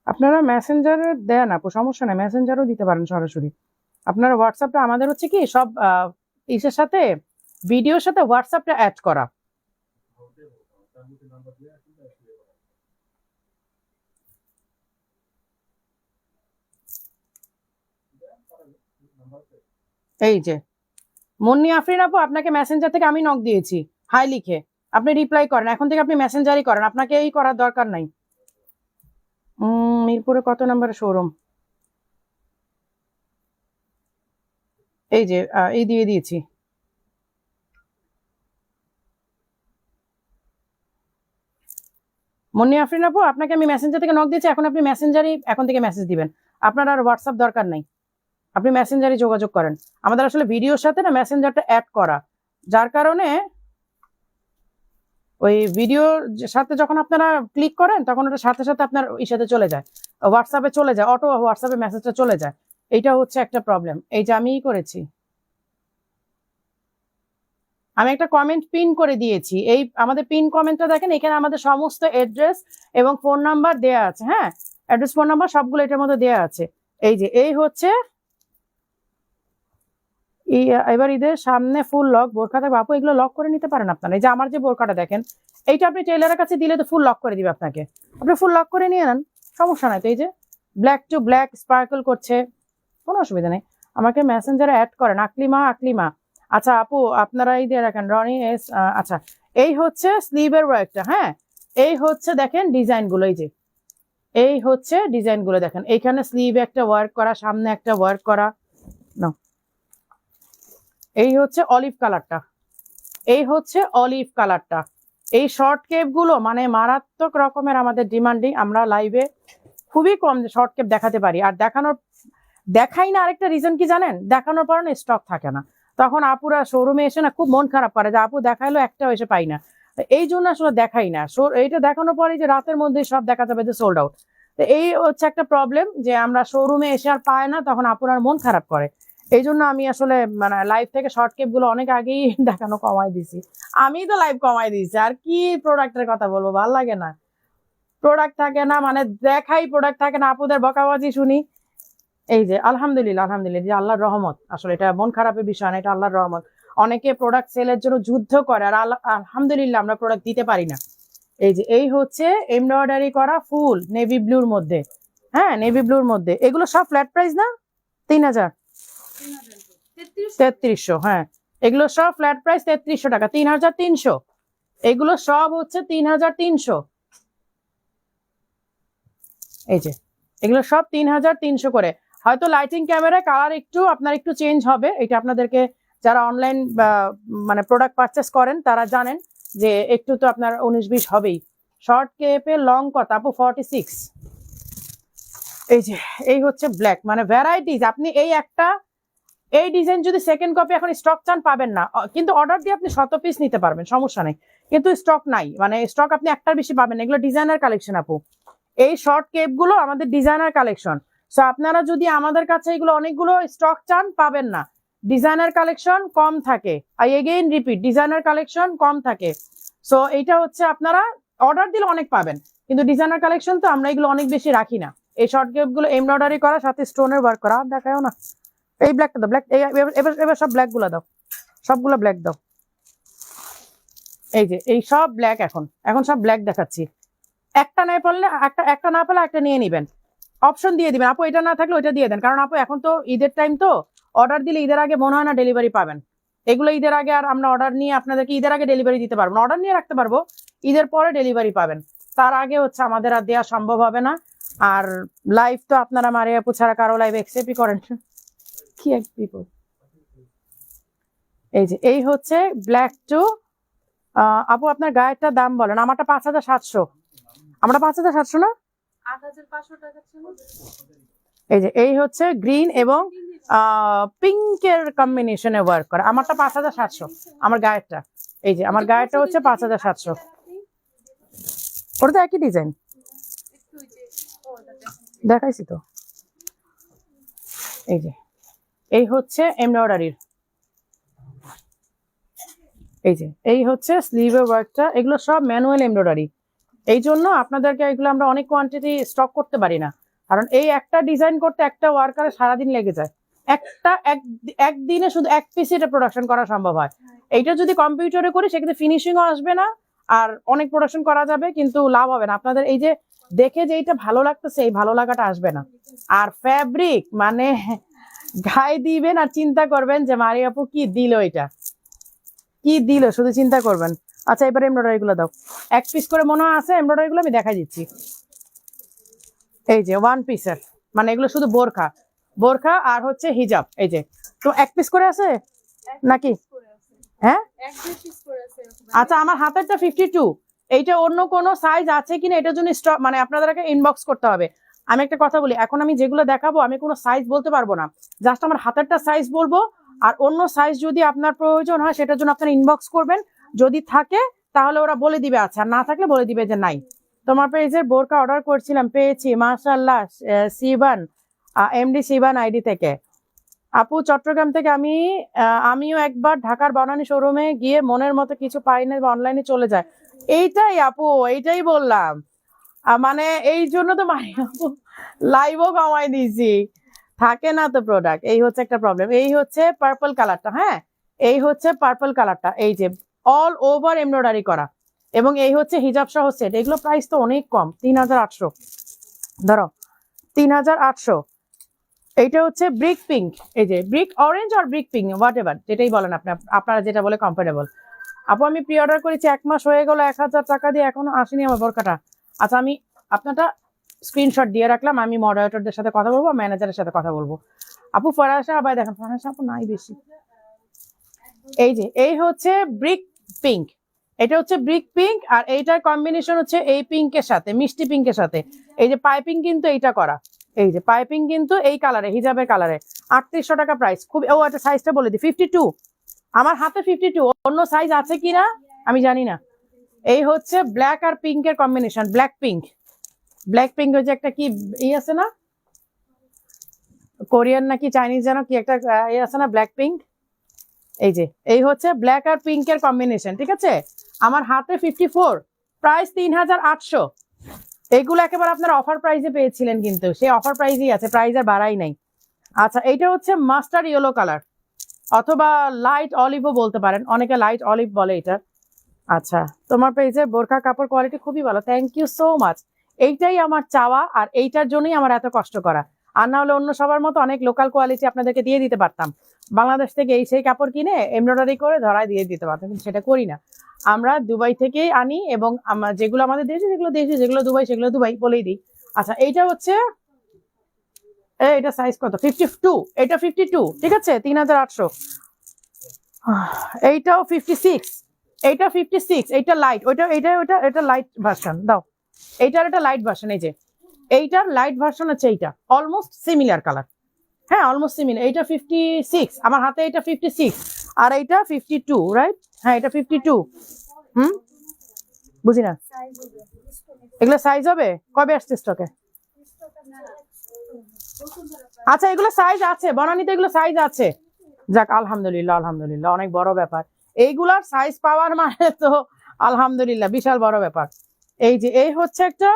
আপনারা মেসেঞ্জারে দেন আপু, সমস্যা নেই, মেসেঞ্জারও দিতে পারেন সরাসরি। আপনারা হোয়াটসঅ্যাপটা আমাদের হচ্ছে কি সব ইসের সাথে ভিডিওর সাথে হোয়াটসঅ্যাপটা অ্যাড করা। এই যে মুন্নি আফরিন আপু, আপনাকে মেসেঞ্জার থেকে আমি নক দিয়েছি হাই লিখে, আপনি রিপ্লাই করেন। এখন থেকে আপনি মেসেঞ্জারই করেন, আপনাকে এই করার দরকার নাই। মিরপুরে কত নম্বরের শোরুম? এই যে এই দিয়ে দিয়েছি। মুন্নি আফরিন আপু, আপনাকে আমি মেসেঞ্জার থেকে নক দিয়েছি, এখন আপনি মেসেঞ্জারই এখন থেকে মেসেজ দিবেন। আপনার আর হোয়াটসঅ্যাপ দরকার নাই, আপনি মেসেঞ্জারই যোগাযোগ করেন। আমাদের আসলে ভিডিওর সাথে না মেসেঞ্জারটা অ্যাড করা, যার কারণে ওই ভিডিওর সাথে যখন আপনারা ক্লিক করেন তখন ওটা সাথে সাথে আপনার সাথে চলে যায়, হোয়াটসঅ্যাপে চলে যায়, অটো হোয়াটসঅ্যাপে মেসেজটা চলে যায়। এইটা হচ্ছে একটা প্রবলেম। এই যে আমিই করেছি, আমি একটা কমেন্ট পিন করে দিয়েছি। এই আমাদের পিন কমেন্টটা দেখেন, এখানে আমাদের সমস্ত অ্যাড্রেস এবং ফোন নাম্বার দেয়া আছে। হ্যাঁ, অ্যাড্রেস ফোন নাম্বার সবগুলো এটার মধ্যে দেয়া আছে। এই যে এই হচ্ছে এবার ঈদের সামনে ফুল লক বোরখা থাকবে আপু, এগুলো লক করে নিতে পারেন আপনারা। এই যে আমার যে বোরখাটা দেখেন, এইটা আপনি টেইলারের কাছে দিলে তো ফুল লক করে দিবে আপনাকে, আপনি ফুল লক করে নিয়ে নেন, সমস্যা নাই তো। এই যে ব্ল্যাক টু ব্ল্যাক স্পার্কল করছে, কোনো অসুবিধা নেই। আমাকে মেসেঞ্জারে অ্যাড করেন। আকলিমা, আচ্ছা আপু আপনারা এই দিয়ে রাখেন রনি এস। আচ্ছা, এই হচ্ছে স্লিভের ওয়ার্কটা। হ্যাঁ, এই হচ্ছে দেখেন ডিজাইন গুলো, এই যে এই হচ্ছে ডিজাইন গুলো দেখেন, এইখানে স্লিভে একটা ওয়ার্ক করা, সামনে একটা ওয়ার্ক করা। না, এই হচ্ছে অলিভ কালারটা, এই হচ্ছে অলিভ কালারটা। এই শর্ট কেপ গুলো মানে মারাত্মক রকমের আমাদের ডিমান্ডিং। আমরা লাইভে খুবই কম শর্ট কেপ দেখাতে পারি, আর দেখাই না। আরেকটা রিজন কি জানেন, দেখানোর পর না স্টক থাকে না, তখন আপুরা শোরুমে এসে না খুব মন খারাপ করে যে আপু দেখাইলো একটাও এসে পাই না। এই জন্য আসলে দেখাই না। এইটা দেখানোর পরে যে রাতের মধ্যে সব দেখা যাবে যে সোল্ড আউট। তো এই হচ্ছে একটা প্রবলেম, যে আমরা শোরুমে এসে আর পাই না, তখন আপুরার মন খারাপ করে। এই জন্য আমি আসলে মানে লাইভ থেকে শর্ট কেপ গুলো অনেক আগেই দেখানো কমাই দিছি। আমি তো লাইভ কমাই দিয়েছি, আর কি প্রোডাক্টের কথা বলবো, ভাল লাগে না। প্রোডাক্ট থাকে না মানে দেখাই, প্রোডাক্ট থাকে না, আপুদের বকাবাজি শুনি। এই যে আলহামদুলিল্লাহ, যে আল্লাহর রহমত। আসলে এটা মন খারাপের বিষয় না, এটা আল্লাহর রহমত। অনেকে প্রোডাক্ট সেলের জন্য যুদ্ধ করে, আর আলহামদুলিল্লাহ আমরা প্রোডাক্ট দিতে পারি না। এই যে এই হচ্ছে এমব্রয়ডারি করা ফুল নেভি ব্লুর মধ্যে। হ্যাঁ, নেভি ব্লুর মধ্যে এগুলো সব ফ্ল্যাট প্রাইস না? 3000 3300। হ্যাঁ, এগুলো সব ফ্ল্যাট প্রাইস 3300 টাকা, 3300। এগুলো সব হচ্ছে 3300। এই যে এগুলো সব 3300 করে। হয়তো লাইটিং ক্যামেরায় কালার একটু আপনার একটু চেঞ্জ হবে, এটা আপনাদেরকে যারা অনলাইন মানে প্রোডাক্ট পারচেস করেন তারা জানেন যে একটু তো আপনার 19-20 হবেই। শর্ট কেপে লং কত আপু? 46। এই যে এই হচ্ছে ব্ল্যাক, মানে ভ্যারাইটিস। আপনি এই ডিজাইন যদি সেকেন্ড কপি এখন স্টক চান পাবেন না, কিন্তু অর্ডার দিয়ে আপনি 100 পিস নিতে পারবেন, সমস্যা নেই। কিন্তু স্টক নাই, মানে স্টক আপনি একটার বেশি পাবেন। এগুলো ডিজাইনার কালেকশন আপু, এই শর্ট কেপ গুলো আমাদের ডিজাইনার কালেকশন। সো আপনারা যদি আমাদের কাছে এগুলো অনেকগুলো স্টক চান পাবেন না, ডিজাইনার কালেকশন কম থাকে। I again repeat, designer collection কম থাকে। সো এইটা হচ্ছে আপনারা অর্ডার দিলে অনেক পাবেন, কিন্তু ডিজাইনার কালেকশন তো আমরা এগুলো অনেক বেশি রাখি না। এই শর্ট কেপ গুলো এমব্রয়ডারি করা, সাথে স্টোনের ওয়ার্ক করা। দেখাও না এই ব্ল্যাকটা দাও, ব্ল্যাক। এবার সব ব্ল্যাক গুলো দাও, সবগুলো ব্ল্যাক দাও। এই যে এই সব ব্ল্যাক, এখন সব ব্ল্যাক দেখাচ্ছি। একটা না পারলে একটা না পেলে একটা নিয়ে নিবেন, অপশন দিয়ে দিবেন আপু, এটা না থাকলে ওইটা দিয়ে দেন। কারণ আপু এখন তো ঈদের টাইম, তো অর্ডার দিলে ঈদের আগে মনে হয় না ডেলিভারি পাবেন। এগুলো ঈদের আগে আর আমরা অর্ডার নিয়ে আপনাদেরকে ঈদের আগে ডেলিভারি দিতে পারবো না। অর্ডার নিয়ে রাখতে পারবো, ঈদের পরে ডেলিভারি পাবেন, তার আগে হচ্ছে আমাদের আর দেওয়া সম্ভব হবে না। আর লাইভ তো আপনারা মারিয়া আপু ছাড়া কারো লাইভ একসেপ্টই করেন কি এক বিপদ। এই যে এই হচ্ছে ব্ল্যাক টু। আপু আপনার গায়েরটার দাম বলেন। আমারটা 5700। আমরা 5700 না, 8500 টাকা ছিল। এই যে এই হচ্ছে গ্রিন এবং পিঙ্কের কম্বিনেশনে ওয়ার্ক করা। আমারটা 5700, আমার গায়েরটা। এই যে আমার গায়েরটা হচ্ছে 5700। ওটা তো একই ডিজাইন দেখাইছি তো। এই যে এই হচ্ছে এমব্রয়ডারির, এই যে এই হচ্ছে স্লিভের ওয়ার্কটা। এগুলো সব ম্যানুয়াল এমব্রয়ডারি, এই জন্য আপনাদেরকে এগুলো আমরা অনেক কোয়ান্টিটি স্টক করতে পারি না। কারণ এই একটা ডিজাইন করতে একটা ওয়ার্কারে সারাদিন লেগে যায়। একদিনে শুধু এক পিস এটা প্রোডাকশন করা সম্ভব হয়। এইটা যদি কম্পিউটারে করি সেক্ষেত্রে ফিনিশিংও আসবে না, আর অনেক প্রোডাকশন করা যাবে কিন্তু লাভ হবে না। আপনাদের এই যে দেখে যে এইটা ভালো লাগতেছে, এই ভালো লাগাটা আসবে না। আর ফ্যাব্রিক মানে গায়ে দিবেন আর চিন্তা করবেন যে মারি আপু কি দিল, এটা কি দিল, শুধু চিন্তা করবেন। আচ্ছা এবারে এমব্রয়ডারি গুলো দাও, এক পিস করে মনে হয় আছে এমব্রয়ডারি গুলো, আমি দেখাই দিচ্ছি। এই যে ওয়ান পিসের, মানে এগুলো শুধু বোরখা, বোরখা আর হচ্ছে হিজাব। এই যে তো এক পিস করে আছে নাকি? হ্যাঁ আচ্ছা, আমার হাতেরটা 52, এইটা অন্য কোনো সাইজ আছে কিনা এটার জন্য স্টক, মানে আপনাদেরকে ইনবক্স করতে হবে। আমি একটা কথা বলি, এখন আমি যেগুলো দেখাবো আমি কোনো সাইজ বলতে পারবো না, জাস্ট আমার হাতেরটা সাইজ বলবো। আর অন্য সাইজ যদি আপনার প্রয়োজন হয় সেটার জন্য আপনারা ইনবক্স করবেন, যদি থাকে তাহলে ওরা বলে দিবে, আচ্ছা না থাকলে বলে দিবে যে নাই। তোমার পেজের বোরকা অর্ডার করছিলাম, পেয়েছি মাশাআল্লাহ। শিবান, এমডি শিবান আইডি থেকে। আপু চট্টগ্রাম থেকে আমিও একবার ঢাকার বনানী শোরুমে গিয়ে মনের মতো কিছু পাই না, অনলাইনে চলে যায়। এইটাই আপু, এইটাই বললাম। মানে এই জন্য তো আপু লাইভও কমাই দিয়েছি, থাকে না তো প্রোডাক্ট, এই হচ্ছে একটা প্রবলেম। এই হচ্ছে পার্পল কালারটা, হ্যাঁ এই হচ্ছে পার্পল কালারটা, এই যে অল ওভার এমব্রয়ডারি করা, এবং এই হচ্ছে হিজাব সহ সেট। এগুলো প্রাইস তো অনেক কম, 3800, ধরো 3800। এইটা হচ্ছে ব্রিক পিঙ্ক, এই যে ব্রিক অরেঞ্জ আর ব্রিক পিঙ্ক হোয়াট এভার যেটাই বলেন আপনারা যেটা বলে কমফোর্টেবল। আপু আমি প্রি অর্ডার করেছি 1 মাস হয়ে গেল, 1000 টাকা দিয়ে এখনো আসেনি আমার বোরকাটা। আচ্ছা আমি আপনারটা স্ক্রিনশট দিয়ে রাখলাম, আমি মডারেটরদের সাথে কথা বলবো, ম্যানেজারের সাথে কথা বলবো। আপু ফরাসা আবার দেখেন, ফরাসা আপু নাই বেশি। এই যে এই হচ্ছে ব্রিক পিঙ্ক, এটা হচ্ছে ব্রিক পিঙ্ক, আর এইটার কম্বিনেশন হচ্ছে এই পিঙ্কের সাথে, মিষ্টি পিঙ্কের সাথে। এই যে পাইপিং কিন্তু এইটা করা, এই যে পাইপিং কিন্তু এই কালারে, হিজাবের কালারে। 3800 টাকা প্রাইস। খুব ও একটা সাইজটা বলে দিই, 52, আমার হাতে 52, অন্য সাইজ আছে কিনা আমি জানি না। এই হচ্ছে ব্ল্যাক আর পিঙ্কের combination, black pink. Black pink হচ্ছে একটা কি আছে না, কোরিয়ান নাকি চাইনিজ যেন কি একটা আছে না, ব্ল্যাক পিঙ্ক। এই যে এই হচ্ছে ব্ল্যাক আর পিঙ্কের কম্বিনেশন, ঠিক আছে। আমার হাতে 54, প্রাইস 3800। এইগুলো একেবারে আপনার অফার প্রাইসে পেয়েছিলেন, কিন্তু সেই অফার প্রাইসই আছে, প্রাইস আর বাড়াই নাই। আচ্ছা এইটা হচ্ছে মাস্টার্ড ইয়েলো কালার, অথবা লাইট অলিভও বলতে পারেন, অনেকে লাইট অলিভ বলে এটা। আচ্ছা তোমার পেজে বোরকা কাপড় কোয়ালিটি খুবই ভালো, থ্যাংক ইউ সো মাচ। এইটাই আমার চাওয়া, আর এইটার জন্যই আমার এত কষ্ট করা। আর না হলে অন্য সবার মতো অনেক লোকাল কোয়ালিটি আপনাদেরকে দিয়ে দিতে পারতাম, বাংলাদেশ থেকে এই সেই কাপড় কিনে এমব্রয়ডারি করে ধরায় দিয়ে দিতে পারতাম, কিন্তু সেটা করি না। আমরা দুবাই থেকেই আনি, এবং যেগুলো আমাদের দেশে সেগুলো দেশে, যেগুলো দুবাই সেগুলো দুবাই বলেই দিই। আচ্ছা এইটা হচ্ছে এটা সাইজ কত, 52, এটা 52, ঠিক আছে 3800। এইটাও 56, এইটা 56, এইটা লাইট, এটা লাইট ভার্সন দাও, এইটার এটা লাইট ভার্সন। এই যে এইটার লাইট ভার্সন হচ্ছে এইটা, অলমোস্ট সিমিলার কালার, হ্যাঁ অলমোস্ট সিমিলার। এইটা 56, আমার হাতে এটা 56, আর এইটা 52, রাইট? হ্যাঁ এটা 52। বুঝি না, এগুলো সাইজ হবে, কবে আসছে স্টকে? আচ্ছা এগুলো সাইজ আছে বনানীতে, এগুলো সাইজ আছে, যাক আলহামদুলিল্লাহ, আলহামদুলিল্লাহ অনেক বড় ব্যাপার। এইগুলার সাইজ পাওয়ার মানে তো আলহামদুলিল্লাহ বিশাল বড় ব্যাপার। এই যে এই হচ্ছে একটা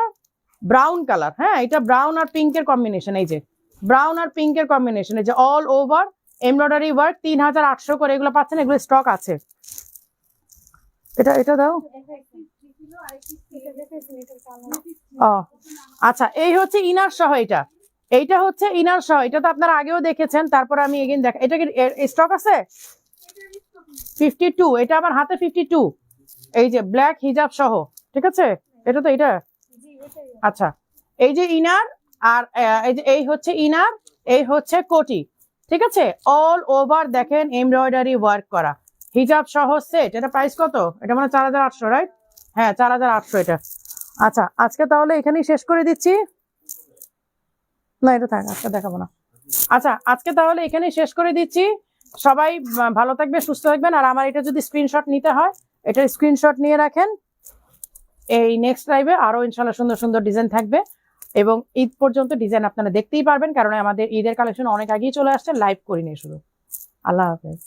ব্রাউন কালার, হ্যাঁ এটা ব্রাউন আর পিঙ্কের কম্বিনেশন, এই যে ব্রাউন আর পিঙ্কের কম্বিনেশন, এই যে অল ওভার এমব্রয়ডারি ওয়ার্ক, 3800 করে এগুলো পাচ্ছেন, এগুলো স্টক আছে। এটা দাও। ও আচ্ছা এই হচ্ছে ইনার সহ, এইটা হচ্ছে ইনার সহ, এটা তো আপনারা আগেও দেখেছেন, তারপর আমি এগেইন দেখ, এটা কি স্টক আছে? 52, এটা আমার হাতে 52, এই যে ব্ল্যাক হিজাব সহ, ঠিক আছে। এটা তো এটা, আচ্ছা এই যে ইনার, আর এই হচ্ছে ইনার, এই হচ্ছে কোটি, ঠিক আছে। অল ওভার দেখেন এমব্রয়ডারি ওয়ার্ক করা, হিজাব সহ সেট। এটা প্রাইস কত? এটা মানে 4800, রাইট? হ্যাঁ 4800 এটা। আচ্ছা আজকে তাহলে এখানেই শেষ করে দিচ্ছি, না এটা থাক, আজকে দেখাবো না। আচ্ছা আজকে তাহলে এখানেই শেষ করে দিচ্ছি। সবাই ভালো থাকবে, সুস্থ থাকবেন। আর আমার এটা যদি স্ক্রিনশট নিতে হয়, এটা স্ক্রিনশট নিয়ে রাখেন। এই নেক্সট লাইভে আরো ইনশাল্লাহ সুন্দর সুন্দর ডিজাইন থাকবে, এবং ঈদ পর্যন্ত ডিজাইন আপনারা দেখতেই পারবেন, কারণ আমাদের ঈদের কালেকশন অনেক আগেই চলে আসছে, লাইভ করিনি শুধু। আল্লাহ হাফেজ।